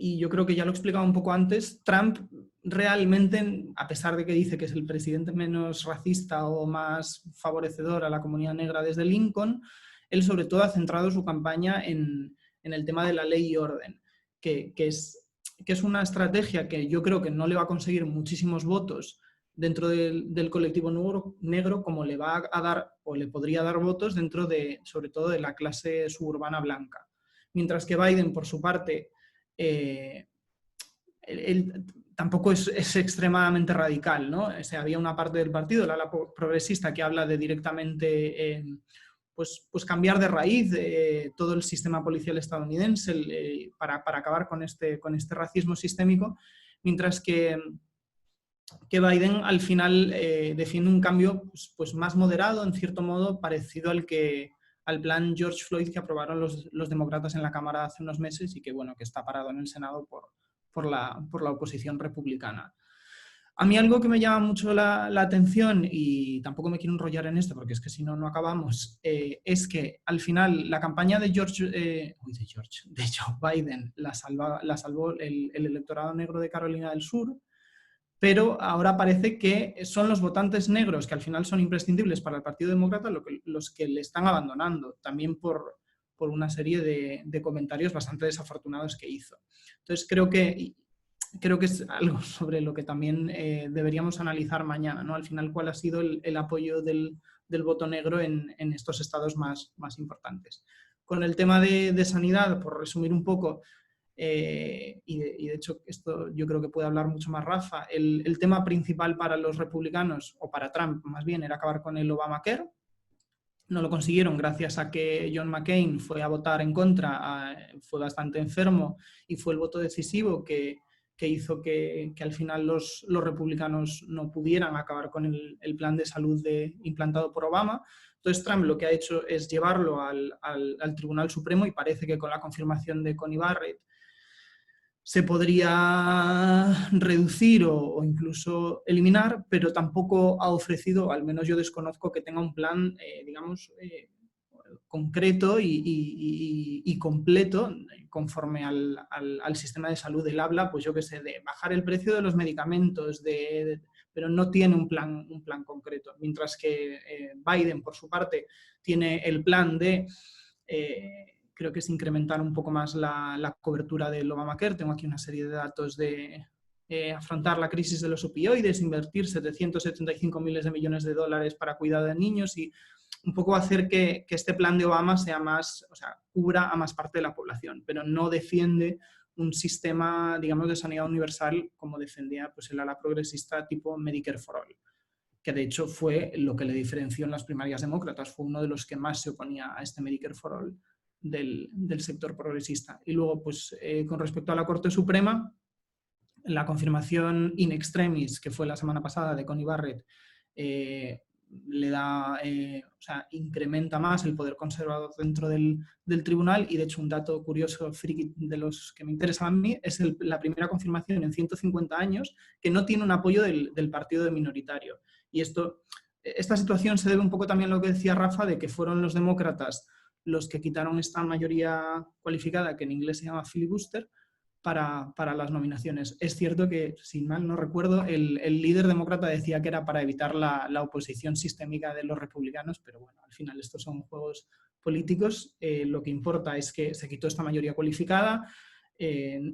y yo creo que ya lo he explicado un poco antes, Trump realmente, a pesar de que dice que es el presidente menos racista o más favorecedor a la comunidad negra desde Lincoln, él sobre todo ha centrado su campaña en el tema de la ley y orden, que es es una estrategia que yo creo que no le va a conseguir muchísimos votos dentro del colectivo negro, como le va a dar o le podría dar votos dentro de, sobre todo, de la clase suburbana blanca. Mientras que Biden, por su parte, él tampoco es extremadamente radical, ¿no? O sea, había una parte del partido, el ala progresista, que habla de directamente pues cambiar de raíz todo el sistema policial estadounidense para acabar con este racismo sistémico, mientras que Biden al final defiende un cambio pues más moderado, en cierto modo, parecido al plan George Floyd que aprobaron los demócratas en la Cámara hace unos meses y que, bueno, que está parado en el Senado por la oposición republicana. A mí algo que me llama mucho la atención, y tampoco me quiero enrollar en esto porque es que si no, no acabamos, es que al final la campaña de Joe Biden la salvó el electorado negro de Carolina del Sur, pero ahora parece que son los votantes negros, que al final son imprescindibles para el Partido Demócrata, los que le están abandonando, también por una serie de comentarios bastante desafortunados que hizo. Entonces creo que es algo sobre lo que también deberíamos analizar mañana, ¿no? Al final, ¿cuál ha sido el apoyo del voto negro en estos estados más importantes? Con el tema de sanidad, por resumir un poco, y de hecho esto yo creo que puede hablar mucho más Rafa, el tema principal para los republicanos, o para Trump más bien, era acabar con el Obamacare. No lo consiguieron gracias a que John McCain fue a votar en contra, fue bastante enfermo y fue el voto decisivo que hizo que al final los republicanos no pudieran acabar con el plan de salud implantado por Obama. Entonces Trump lo que ha hecho es llevarlo al Tribunal Supremo, y parece que con la confirmación de Coney Barrett se podría reducir o incluso eliminar, pero tampoco ha ofrecido, al menos yo desconozco, que tenga un plan, digamos, concreto y completo conforme al sistema de salud. Él habla, pues yo qué sé, de bajar el precio de los medicamentos, pero no tiene un plan concreto. Mientras que Biden, por su parte, tiene el plan de... creo que es incrementar un poco más la cobertura del Obamacare. Tengo aquí una serie de datos de afrontar la crisis de los opioides, invertir 775 miles de millones de dólares para cuidado de niños y un poco hacer que este plan de Obama sea más, o sea, cubra a más parte de la población, pero no defiende un sistema, digamos, de sanidad universal como defendía pues, el ala progresista tipo Medicare for All, que de hecho fue lo que le diferenció en las primarias demócratas, fue uno de los que más se oponía a este Medicare for All del sector progresista. Y luego, pues, con respecto a la Corte Suprema, la confirmación in extremis, que fue la semana pasada de Coney Barrett, le da, o sea, incrementa más el poder conservador dentro del tribunal, y de hecho un dato curioso, friki, de los que me interesan a mí, es la primera confirmación en 150 años que no tiene un apoyo del partido de minoritario. Y esta situación se debe un poco también a lo que decía Rafa, de que fueron los demócratas los que quitaron esta mayoría cualificada, que en inglés se llama filibuster, para las nominaciones. Es cierto que, si mal no recuerdo, el líder demócrata decía que era para evitar la oposición sistémica de los republicanos, pero bueno, al final estos son juegos políticos. Lo que importa es que se quitó esta mayoría cualificada,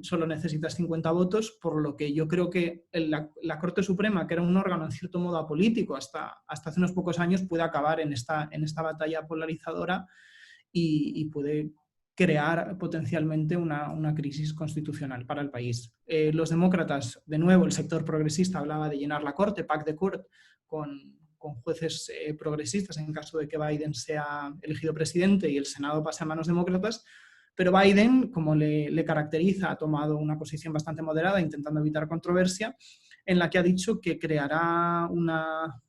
solo necesitas 50 votos, por lo que yo creo que la Corte Suprema, que era un órgano en cierto modo apolítico hasta hace unos pocos años, puede acabar en esta batalla polarizadora y puede crear potencialmente una crisis constitucional para el país. Los demócratas, de nuevo, el sector progresista hablaba de llenar la Corte, pack the court, con jueces progresistas en caso de que Biden sea elegido presidente y el Senado pase a manos demócratas, pero Biden, como le caracteriza, ha tomado una posición bastante moderada, intentando evitar controversia, en la que ha dicho que creará una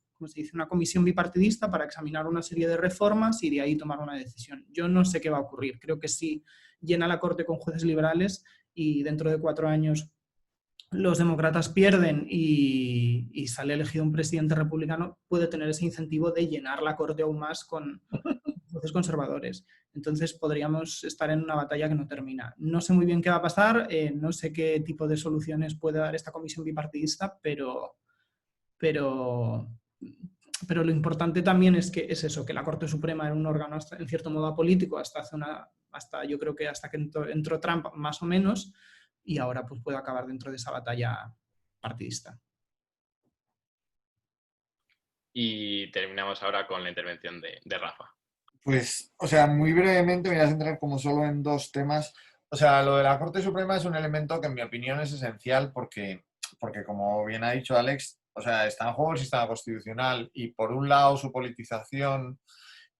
comisión bipartidista para examinar una serie de reformas y de ahí tomar una decisión. Yo no sé qué va a ocurrir. Creo que si llena la Corte con jueces liberales y dentro de 4 años los demócratas pierden y sale elegido un presidente republicano, puede tener ese incentivo de llenar la Corte aún más con jueces conservadores. Entonces podríamos estar en una batalla que no termina. No sé muy bien qué va a pasar, no sé qué tipo de soluciones puede dar esta comisión bipartidista, pero lo importante también es eso, que la Corte Suprema era un órgano en cierto modo apolítico hasta yo creo que hasta que entró Trump, más o menos, y ahora pues puedo acabar dentro de esa batalla partidista. Y terminamos ahora con la intervención de Rafa. Pues, o sea, muy brevemente me voy a centrar como solo en dos temas. O sea, lo de la Corte Suprema es un elemento que en mi opinión es esencial porque como bien ha dicho Alex, o sea, está en juego el sistema constitucional y por un lado su politización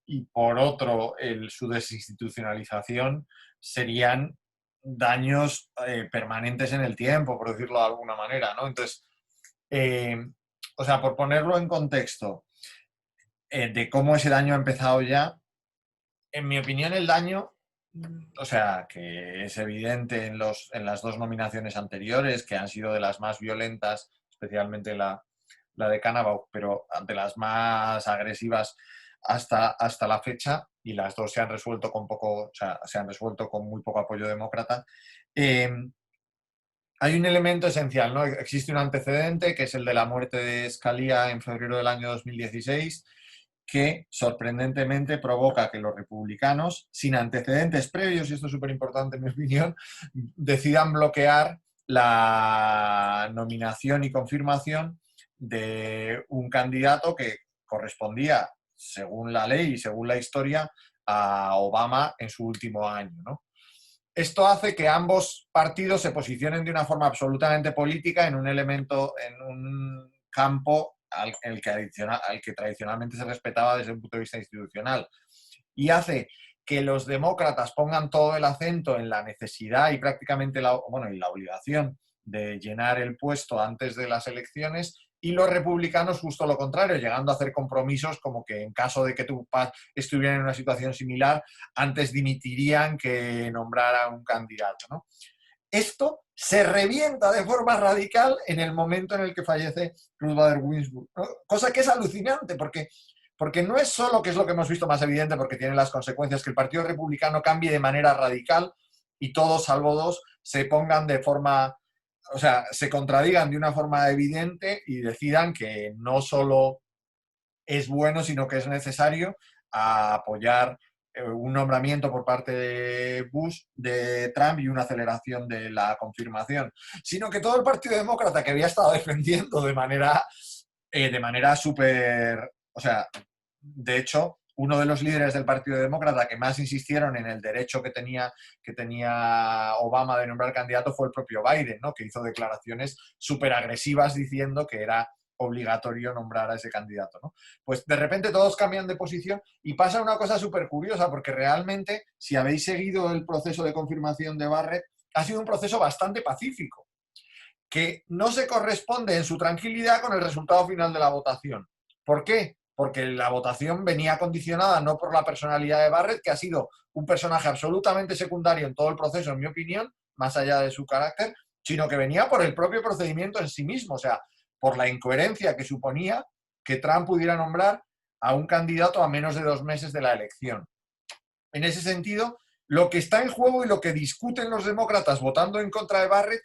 y por otro su desinstitucionalización serían daños permanentes en el tiempo, por decirlo de alguna manera, ¿no? Entonces, o sea, por ponerlo en contexto de cómo ese daño ha empezado ya, en mi opinión el daño, o sea, que es evidente en las dos nominaciones anteriores, que han sido de las más violentas, especialmente la de Cannabau, pero de las más agresivas hasta la fecha, y las dos se han resuelto se han resuelto con muy poco apoyo demócrata. Hay un elemento esencial, ¿no? Existe un antecedente, que es el de la muerte de Scalia en febrero del año 2016, que sorprendentemente provoca que los republicanos, sin antecedentes previos, y esto es súper importante en mi opinión, decidan bloquear la nominación y confirmación de un candidato que correspondía, según la ley y según la historia, a Obama en su último año, ¿no? Esto hace que ambos partidos se posicionen de una forma absolutamente política en un elemento, en un campo al que tradicionalmente se respetaba desde un punto de vista institucional. Y hace que los demócratas pongan todo el acento en la necesidad y prácticamente la obligación de llenar el puesto antes de las elecciones, y los republicanos justo lo contrario, llegando a hacer compromisos como que en caso de que Tupac estuviera en una situación similar, antes dimitirían que nombrara un candidato, ¿no? Esto se revienta de forma radical en el momento en el que fallece Ruth Bader Ginsburg, ¿no? Cosa que es alucinante, porque no es solo, que es lo que hemos visto más evidente, porque tiene las consecuencias, que el Partido Republicano cambie de manera radical y todos, salvo dos, se pongan de forma, o sea, se contradigan de una forma evidente y decidan que no solo es bueno, sino que es necesario apoyar un nombramiento por parte de Bush, de Trump, y una aceleración de la confirmación, sino que todo el Partido Demócrata, que había estado defendiendo de manera súper, o sea, de hecho, uno de los líderes del Partido Demócrata que más insistieron en el derecho que tenía Obama de nombrar candidato fue el propio Biden, ¿no? Que hizo declaraciones súper agresivas diciendo que era obligatorio nombrar a ese candidato, ¿no? Pues de repente todos cambian de posición y pasa una cosa súper curiosa, porque realmente, si habéis seguido el proceso de confirmación de Barrett, ha sido un proceso bastante pacífico, que no se corresponde en su tranquilidad con el resultado final de la votación. ¿Por qué? Porque la votación venía condicionada no por la personalidad de Barrett, que ha sido un personaje absolutamente secundario en todo el proceso, en mi opinión, más allá de su carácter, sino que venía por el propio procedimiento en sí mismo, o sea, por la incoherencia que suponía que Trump pudiera nombrar a un candidato a menos de 2 meses de la elección. En ese sentido, lo que está en juego y lo que discuten los demócratas votando en contra de Barrett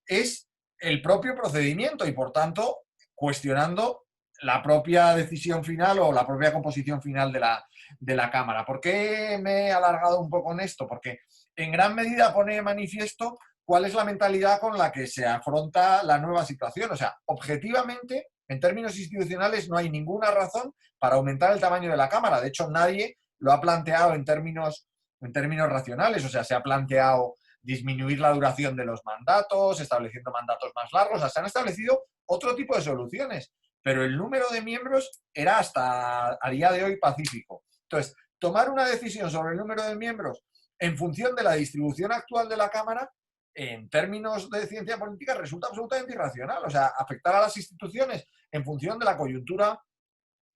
es el propio procedimiento y, por tanto, cuestionando la propia decisión final o la propia composición final de la Cámara. ¿Por qué me he alargado un poco en esto? Porque en gran medida pone de manifiesto cuál es la mentalidad con la que se afronta la nueva situación. O sea, objetivamente, en términos institucionales, no hay ninguna razón para aumentar el tamaño de la Cámara. De hecho, nadie lo ha planteado en términos racionales. O sea, se ha planteado disminuir la duración de los mandatos, estableciendo mandatos más largos. O sea, se han establecido otro tipo de soluciones, pero el número de miembros era hasta a día de hoy pacífico. Entonces, tomar una decisión sobre el número de miembros en función de la distribución actual de la Cámara, en términos de ciencia política, resulta absolutamente irracional. O sea, afectar a las instituciones en función de la coyuntura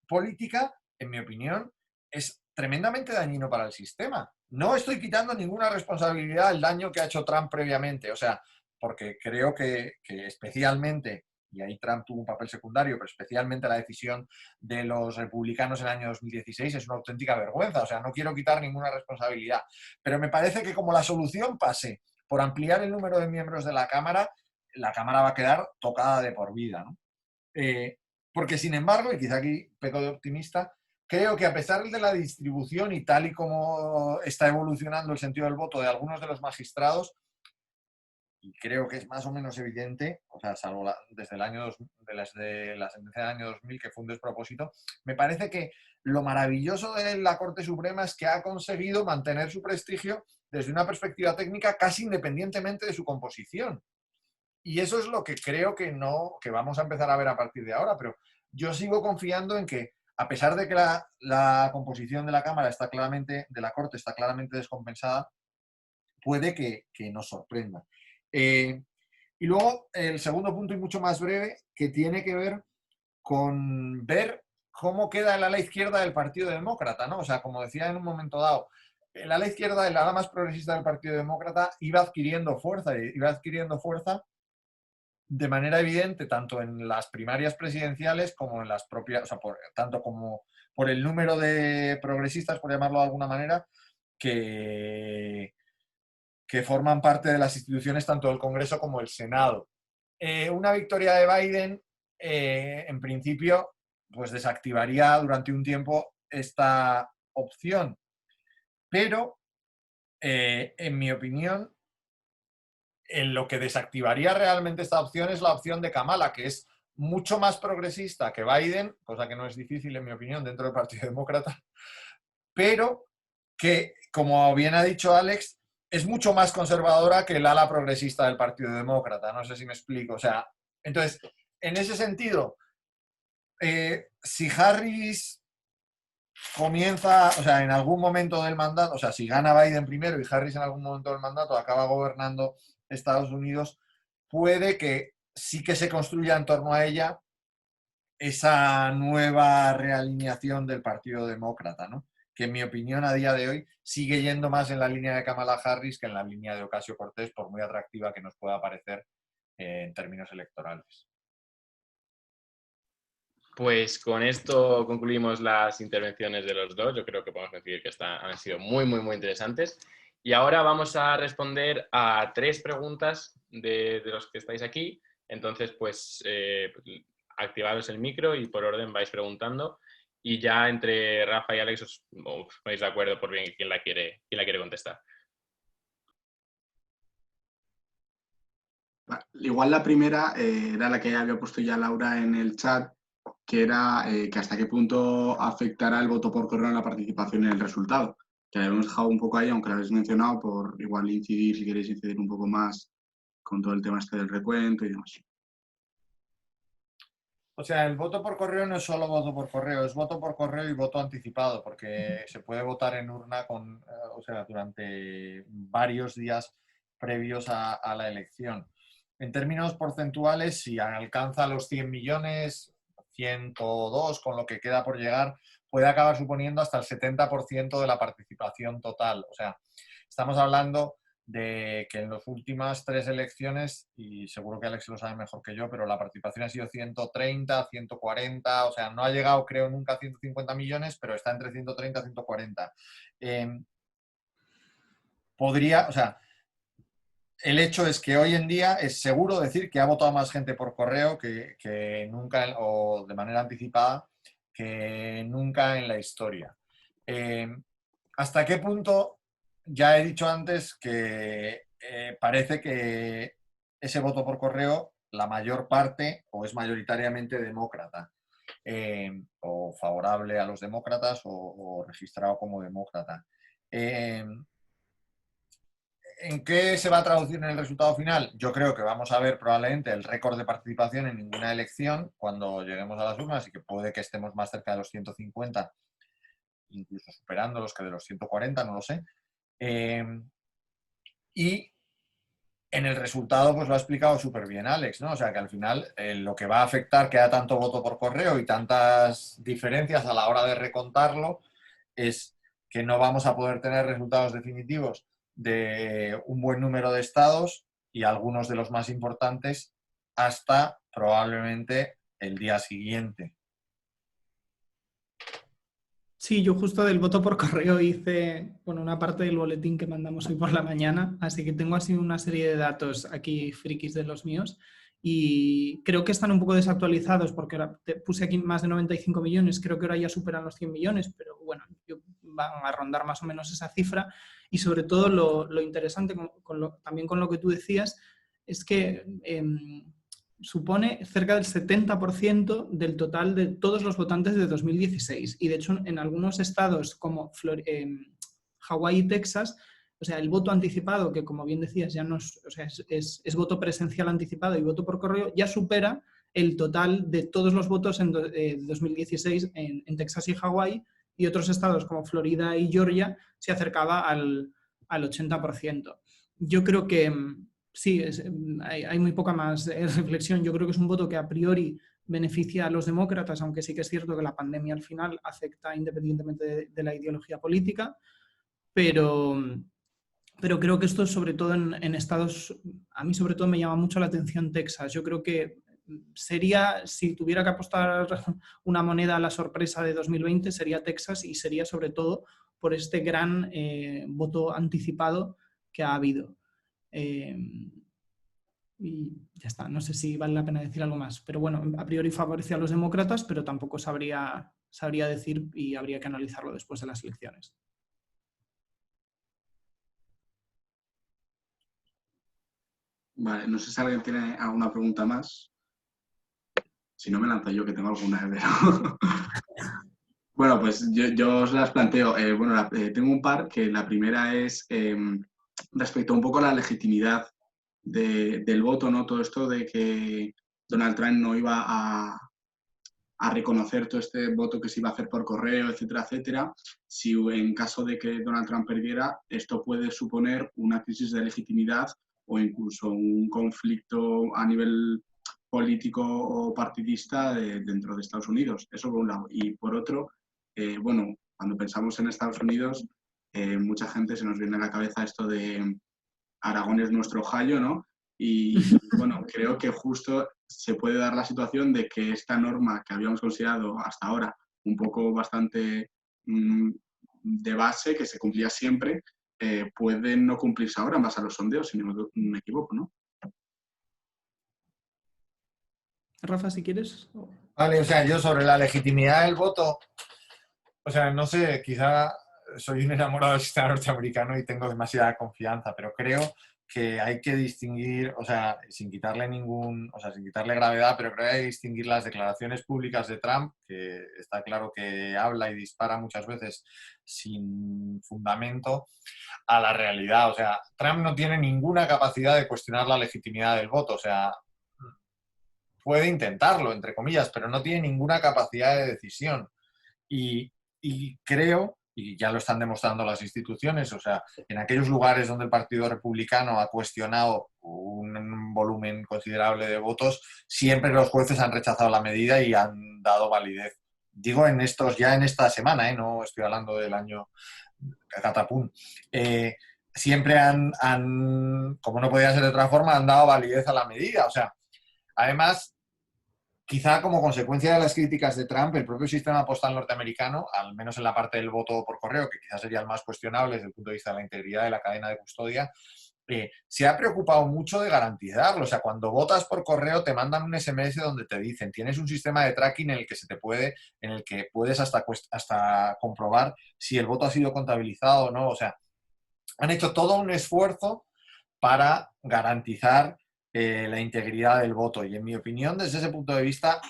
política, en mi opinión, es tremendamente dañino para el sistema. No estoy quitando ninguna responsabilidad al daño que ha hecho Trump previamente, o sea, porque creo que especialmente, y ahí Trump tuvo un papel secundario, pero especialmente la decisión de los republicanos en el año 2016 es una auténtica vergüenza. O sea, no quiero quitar ninguna responsabilidad, pero me parece que como la solución pase por ampliar el número de miembros de la Cámara va a quedar tocada de por vida, ¿no? Porque, sin embargo, y quizá aquí peco de optimista, creo que a pesar de la distribución y tal y como está evolucionando el sentido del voto de algunos de los magistrados, creo que es más o menos evidente, o sea, salvo desde el año desde la sentencia del año 2000, que fue un despropósito, me parece que lo maravilloso de la Corte Suprema es que ha conseguido mantener su prestigio desde una perspectiva técnica casi independientemente de su composición. Y eso es lo que creo que vamos a empezar a ver a partir de ahora, pero yo sigo confiando en que, a pesar de que la composición de la Cámara de la Corte está claramente descompensada, puede que nos sorprenda. Y luego el segundo punto, y mucho más breve, que tiene que ver con ver cómo queda el ala izquierda del Partido Demócrata, ¿no? O sea, como decía en un momento dado, el ala izquierda, el ala más progresista del Partido Demócrata, iba adquiriendo fuerza de manera evidente, tanto en las primarias presidenciales como en las propias, o sea, tanto como por el número de progresistas, por llamarlo de alguna manera, que forman parte de las instituciones tanto del Congreso como del Senado. Una victoria de Biden, en principio, pues desactivaría durante un tiempo esta opción. Pero, en mi opinión, en lo que desactivaría realmente esta opción es la opción de Kamala, que es mucho más progresista que Biden, cosa que no es difícil, en mi opinión, dentro del Partido Demócrata, pero que, como bien ha dicho Alex, es mucho más conservadora que el ala progresista del Partido Demócrata. No sé si me explico. O sea, entonces, en ese sentido, si Harris comienza, o sea, en algún momento del mandato, o sea, si gana Biden primero y Harris en algún momento del mandato acaba gobernando Estados Unidos, puede que sí que se construya en torno a ella esa nueva realineación del Partido Demócrata, ¿no? Que en mi opinión a día de hoy sigue yendo más en la línea de Kamala Harris que en la línea de Ocasio-Cortez, por muy atractiva que nos pueda parecer en términos electorales. Pues con esto concluimos las intervenciones de los dos. Yo creo que podemos decir que han sido muy, muy, muy interesantes. Y ahora vamos a responder a 3 preguntas de los que estáis aquí. Entonces, pues, activaros el micro y por orden vais preguntando. Y ya entre Rafa y Alex os ponéis de acuerdo por bien quién la quiere contestar. Igual la primera era la que había puesto ya Laura en el chat, que era que hasta qué punto afectará el voto por correo en la participación en el resultado. Que la hemos dejado un poco ahí, aunque lo habéis mencionado, por igual incidir, si queréis incidir un poco más con todo el tema este del recuento y demás. O sea, el voto por correo no es solo voto por correo, es voto por correo y voto anticipado, porque se puede votar en urna o sea, durante varios días previos a la elección. En términos porcentuales, si alcanza los 100 millones, 102, con lo que queda por llegar, puede acabar suponiendo hasta el 70% de la participación total. O sea, estamos hablando de que en las últimas 3 elecciones, y seguro que Alex lo sabe mejor que yo, pero la participación ha sido 130, 140, o sea, no ha llegado creo nunca a 150 millones, pero está entre 130 y 140. O sea, el hecho es que hoy en día es seguro decir que ha votado más gente por correo que nunca, o de manera anticipada, que nunca en la historia. ¿Hasta qué punto? Ya he dicho antes que parece que ese voto por correo, la mayor parte, o es mayoritariamente demócrata, o favorable a los demócratas, o registrado como demócrata. ¿En qué se va a traducir en el resultado final? Yo creo que vamos a ver probablemente el récord de participación en ninguna elección cuando lleguemos a las urnas, y que puede que estemos más cerca de los 150, incluso superándolos, que de los 140, no lo sé. Y en el resultado, pues lo ha explicado súper bien Alex, ¿no? O sea, que al final lo que va a afectar que haya tanto voto por correo y tantas diferencias a la hora de recontarlo es que no vamos a poder tener resultados definitivos de un buen número de estados, y algunos de los más importantes, hasta probablemente el día siguiente. Sí, yo justo del voto por correo hice una parte del boletín que mandamos hoy por la mañana, así que tengo así una serie de datos aquí frikis de los míos, y creo que están un poco desactualizados porque ahora te puse aquí más de 95 millones, creo que ahora ya superan los 100 millones, pero bueno, van a rondar más o menos esa cifra. Y sobre todo lo interesante, también con lo que tú decías, es que supone cerca del 70% del total de todos los votantes de 2016. Y de hecho, en algunos estados como Hawái y Texas, o sea, el voto anticipado, que como bien decías, ya no es, o sea, es voto presencial anticipado y voto por correo, ya supera el total de todos los votos en 2016 en Texas y Hawái, y otros estados como Florida y Georgia se acercaba al 80%. Yo creo que sí, hay muy poca más reflexión. Yo creo que es un voto que a priori beneficia a los demócratas, aunque sí que es cierto que la pandemia al final afecta independientemente de la ideología política, pero creo que esto sobre todo en estados, a mí sobre todo me llama mucho la atención Texas. Yo creo que sería, si tuviera que apostar una moneda a la sorpresa de 2020, sería Texas, y sería sobre todo por este gran voto anticipado que ha habido. Y ya está, no sé si vale la pena decir algo más, pero bueno, a priori favorece a los demócratas, pero tampoco sabría decir, y habría que analizarlo después de las elecciones. Vale, no sé si alguien tiene alguna pregunta más. Si no, me lanzo yo, que tengo alguna, pero... Bueno, pues yo os las planteo. Tengo un par, que la primera es respecto un poco a la legitimidad del voto, ¿no? Todo esto de que Donald Trump no iba a reconocer todo este voto que se iba a hacer por correo, etcétera, etcétera. Si en caso de que Donald Trump perdiera, esto puede suponer una crisis de legitimidad o incluso un conflicto a nivel político o partidista dentro de Estados Unidos. Eso por un lado. Y por otro, cuando pensamos en Estados Unidos, mucha gente se nos viene a la cabeza esto de Aragón es nuestro Ohio, ¿no? Y bueno, creo que justo se puede dar la situación de que esta norma que habíamos considerado hasta ahora un poco bastante de base, que se cumplía siempre, puede no cumplirse ahora en base a los sondeos, si no me equivoco, ¿no? Rafa, si quieres. Vale, o sea, yo sobre la legitimidad del voto, o sea, no sé, quizá soy un enamorado del sistema norteamericano y tengo demasiada confianza, pero creo que hay que distinguir, o sea, sin quitarle gravedad, pero creo que hay que distinguir las declaraciones públicas de Trump, que está claro que habla y dispara muchas veces sin fundamento, a la realidad. O sea, Trump no tiene ninguna capacidad de cuestionar la legitimidad del voto, o sea, puede intentarlo, entre comillas, pero no tiene ninguna capacidad de decisión. Y creo, y ya lo están demostrando las instituciones, o sea, en aquellos lugares donde el Partido Republicano ha cuestionado un volumen considerable de votos, siempre los jueces han rechazado la medida y han dado validez. Digo en esta semana, no estoy hablando del año catapum. Siempre como no podía ser de otra forma, han dado validez a la medida. O sea, además, quizá como consecuencia de las críticas de Trump, el propio sistema postal norteamericano, al menos en la parte del voto por correo, que quizás sería el más cuestionable desde el punto de vista de la integridad de la cadena de custodia, se ha preocupado mucho de garantizarlo. O sea, cuando votas por correo te mandan un SMS donde te dicen, tienes un sistema de tracking en el que puedes hasta comprobar si el voto ha sido contabilizado o no. O sea, han hecho todo un esfuerzo para garantizar la integridad del voto. Y en mi opinión, desde ese punto de vista,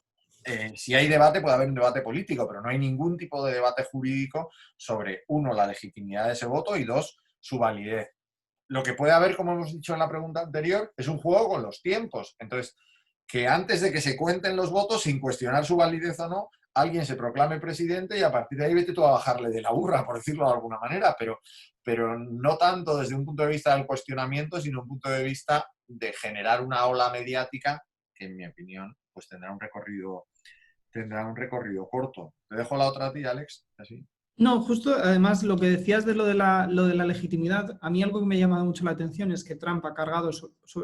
si hay debate, puede haber un debate político, pero no hay ningún tipo de debate jurídico sobre, uno, la legitimidad de ese voto y dos, su validez. Lo que puede haber, como hemos dicho en la pregunta anterior, es un juego con los tiempos. Entonces, que antes de que se cuenten los votos, sin cuestionar su validez o no, alguien se proclame presidente y a partir de ahí vete tú a bajarle de la burra, por decirlo de alguna manera, pero no tanto desde un punto de vista del cuestionamiento, sino un punto de vista de generar una ola mediática que, en mi opinión, pues tendrá un recorrido corto. Te dejo la otra a ti, Alex, así. No, justo, además, lo que decías de lo de la legitimidad, a mí algo que me ha llamado mucho la atención es que Trump ha cargado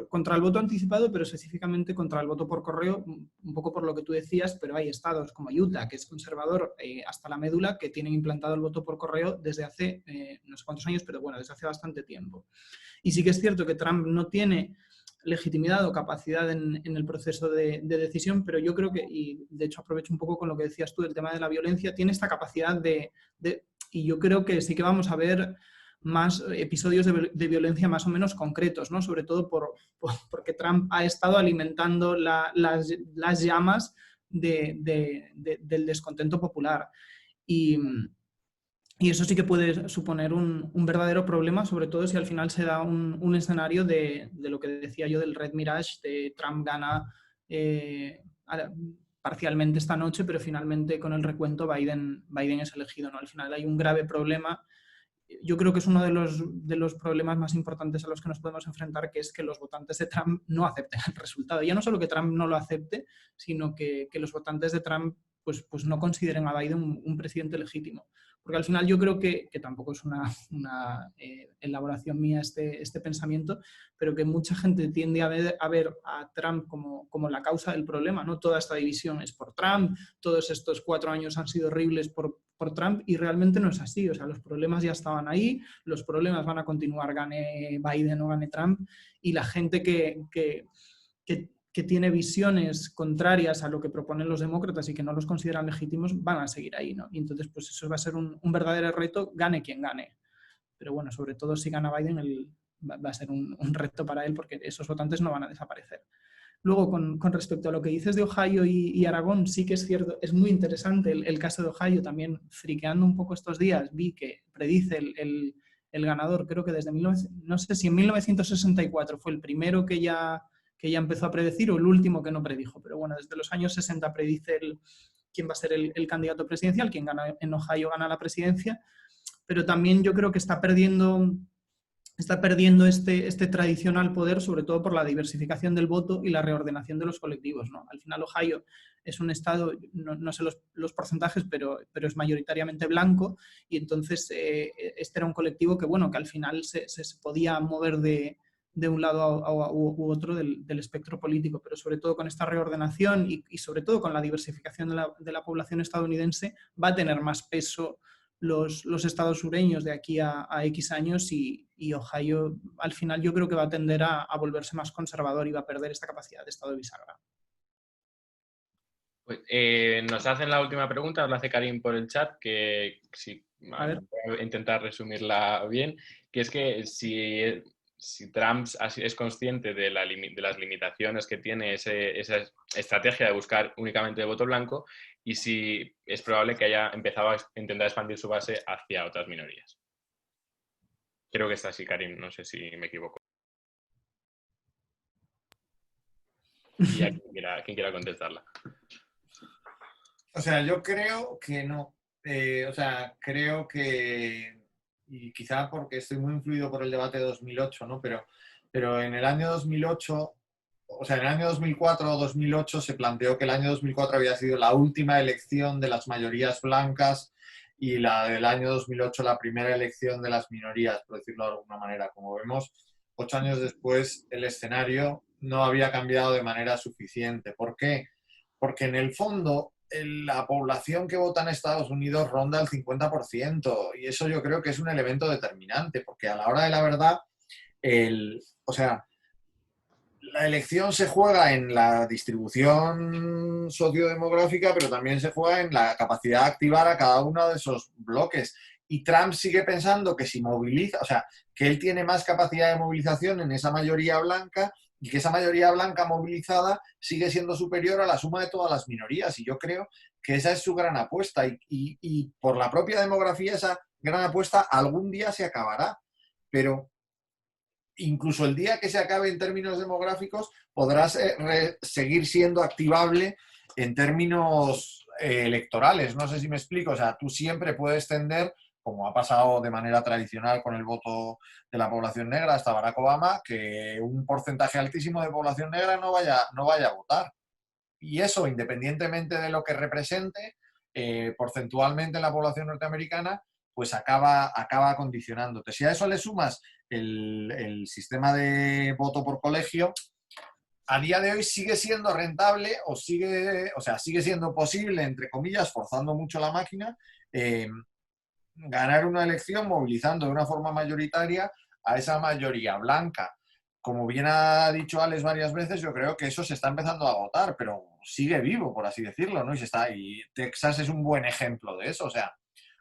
contra el voto anticipado, pero específicamente contra el voto por correo, un poco por lo que tú decías, pero hay estados como Utah, que es conservador hasta la médula, que tienen implantado el voto por correo desde hace no sé cuántos años, pero bueno, desde hace bastante tiempo. Y sí que es cierto que Trump no tiene legitimidad o capacidad en el proceso de decisión, pero yo creo que, y de hecho aprovecho un poco con lo que decías tú del tema de la violencia, tiene esta capacidad y yo creo que sí que vamos a ver más episodios de violencia más o menos concretos, ¿no? Sobre todo porque Trump ha estado alimentando las llamas del descontento popular. Y eso sí que puede suponer un verdadero problema, sobre todo si al final se da un escenario de lo que decía yo del Red Mirage, de Trump gana parcialmente esta noche, pero finalmente con el recuento Biden es elegido, ¿no? Al final hay un grave problema. Yo creo que es uno de los problemas más importantes a los que nos podemos enfrentar, que es que los votantes de Trump no acepten el resultado. Ya no solo que Trump no lo acepte, sino que los votantes de Trump pues no consideren a Biden un presidente legítimo. Porque al final yo creo que tampoco es una elaboración mía este pensamiento, pero que mucha gente tiende a ver a Trump como la causa del problema, ¿no? Toda esta división es por Trump, todos estos 4 años han sido horribles por Trump, y realmente no es así. O sea, los problemas ya estaban ahí, los problemas van a continuar, gane Biden o gane Trump, y la gente que tiene visiones contrarias a lo que proponen los demócratas y que no los consideran legítimos, van a seguir ahí, ¿no? Y entonces, pues eso va a ser un verdadero reto, gane quien gane. Pero bueno, sobre todo si gana Biden, va a ser un reto para él, porque esos votantes no van a desaparecer. Luego, con respecto a lo que dices de Ohio y Aragón, sí que es cierto, es muy interesante el caso de Ohio. También, friqueando un poco estos días, vi que predice el ganador, creo que desde no sé si en 1964 fue el primero que ya empezó a predecir o el último que no predijo, pero bueno, desde los años 60 predice quién va a ser el candidato presidencial, quien gana en Ohio gana la presidencia, pero también yo creo que está perdiendo este tradicional poder, sobre todo por la diversificación del voto y la reordenación de los colectivos, ¿no? Al final Ohio es un estado, no sé los porcentajes, pero es mayoritariamente blanco, y entonces este era un colectivo que, bueno, que al final se podía mover de un lado u otro del espectro político, pero sobre todo con esta reordenación y sobre todo con la diversificación de la población estadounidense, va a tener más peso los estados sureños de aquí a X años, y Ohio al final yo creo que va a tender a volverse más conservador y va a perder esta capacidad de estado de bisagra. Pues, nos hacen la última pregunta, os la hace Karim por el chat, que sí, voy a intentar resumirla bien, que es que si Trump es consciente de las limitaciones que tiene esa estrategia de buscar únicamente el voto blanco, y si es probable que haya empezado a intentar expandir su base hacia otras minorías. Creo que está así, Karim, no sé si me equivoco. Y a quien quiera contestarla. O sea, yo creo que no. Creo que, y quizá porque estoy muy influido por el debate de 2008, ¿no? Pero en el año 2008, o sea, en el año 2004 o 2008 se planteó que el año 2004 había sido la última elección de las mayorías blancas y la del año 2008 la primera elección de las minorías, por decirlo de alguna manera. Como vemos, 8 años después el escenario no había cambiado de manera suficiente. ¿Por qué? Porque en el fondo la población que vota en Estados Unidos ronda el 50%, y eso yo creo que es un elemento determinante, porque a la hora de la verdad, la elección se juega en la distribución sociodemográfica, pero también se juega en la capacidad de activar a cada uno de esos bloques. Y Trump sigue pensando que si moviliza, o sea, que él tiene más capacidad de movilización en esa mayoría blanca, y que esa mayoría blanca movilizada sigue siendo superior a la suma de todas las minorías. Y yo creo que esa es su gran apuesta. Y por la propia demografía, esa gran apuesta algún día se acabará. Pero incluso el día que se acabe en términos demográficos, podrás seguir siendo activable en términos electorales. No sé si me explico. O sea, tú siempre puedes tender, como ha pasado de manera tradicional con el voto de la población negra hasta Barack Obama, que un porcentaje altísimo de población negra no vaya a votar. Y eso, independientemente de lo que represente porcentualmente en la población norteamericana, pues acaba condicionándote. Si a eso le sumas el sistema de voto por colegio, a día de hoy sigue siendo rentable sigue siendo posible, entre comillas, forzando mucho la máquina, ganar una elección movilizando de una forma mayoritaria a esa mayoría blanca. Como bien ha dicho Alex varias veces, yo creo que eso se está empezando a agotar, pero sigue vivo, por así decirlo, ¿no? Y Texas es un buen ejemplo de eso. O sea,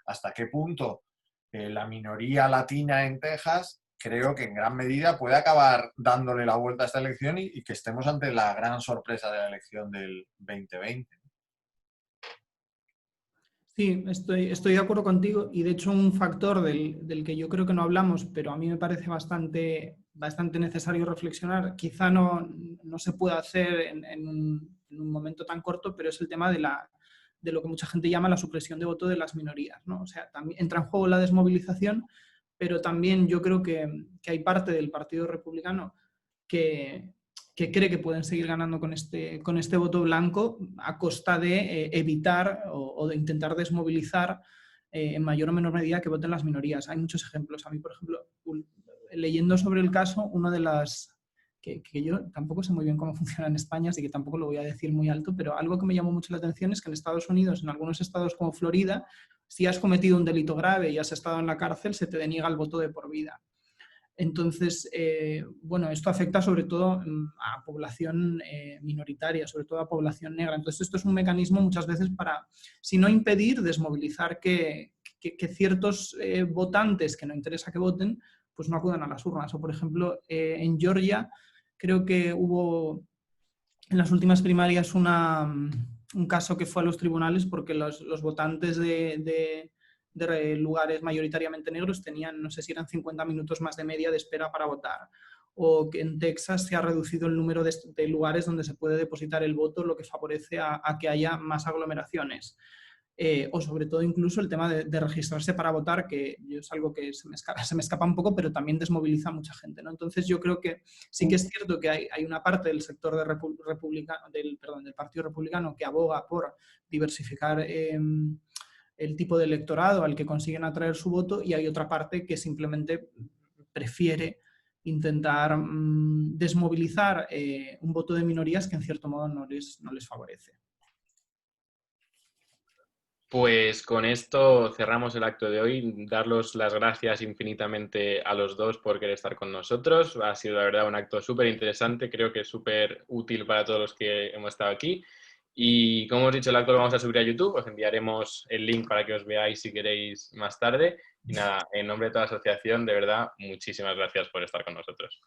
hasta qué punto la minoría latina en Texas, creo que en gran medida puede acabar dándole la vuelta a esta elección y que estemos ante la gran sorpresa de la elección del 2020. Sí, estoy de acuerdo contigo y de hecho un factor del que yo creo que no hablamos, pero a mí me parece bastante necesario reflexionar, quizá no se puede hacer en un momento tan corto, pero es el tema de lo que mucha gente llama la supresión de voto de las minorías, ¿no? O sea, también entra en juego la desmovilización, pero también yo creo que hay parte del Partido Republicano que cree que pueden seguir ganando con este voto blanco a costa de evitar o de intentar desmovilizar en mayor o menor medida que voten las minorías. Hay muchos ejemplos. A mí, por ejemplo, leyendo sobre el caso, una de las que yo tampoco sé muy bien cómo funciona en España, así que tampoco lo voy a decir muy alto, pero algo que me llamó mucho la atención es que en Estados Unidos, en algunos estados como Florida, si has cometido un delito grave y has estado en la cárcel, se te deniega el voto de por vida. Entonces, bueno, esto afecta sobre todo a población minoritaria, sobre todo a población negra. Entonces, esto es un mecanismo muchas veces para, si no impedir, desmovilizar que ciertos votantes que no interesa que voten, pues no acudan a las urnas. O, por ejemplo, en Georgia creo que hubo en las últimas primarias un caso que fue a los tribunales porque los votantes de lugares mayoritariamente negros tenían, no sé si eran 50 minutos más de media de espera para votar. O que en Texas se ha reducido el número de lugares donde se puede depositar el voto, lo que favorece a que haya más aglomeraciones. O sobre todo incluso el tema de registrarse para votar, que es algo que se me escapa un poco, pero también desmoviliza a mucha gente, ¿no? Entonces yo creo que sí que es cierto que hay una parte del sector del Partido Republicano que aboga por diversificar el tipo de electorado al que consiguen atraer su voto, y hay otra parte que simplemente prefiere intentar desmovilizar un voto de minorías que en cierto modo no les favorece. Pues con esto cerramos el acto de hoy. Daros las gracias infinitamente a los dos por querer estar con nosotros. Ha sido, la verdad, un acto súper interesante. Creo que es súper útil para todos los que hemos estado aquí. Y como hemos dicho, el acto lo vamos a subir a YouTube. Os enviaremos el link para que os veáis si queréis más tarde. Y nada, en nombre de toda la asociación, de verdad, muchísimas gracias por estar con nosotros.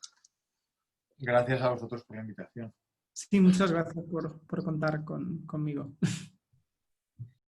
Gracias a vosotros por la invitación. Sí, muchas gracias por contar conmigo.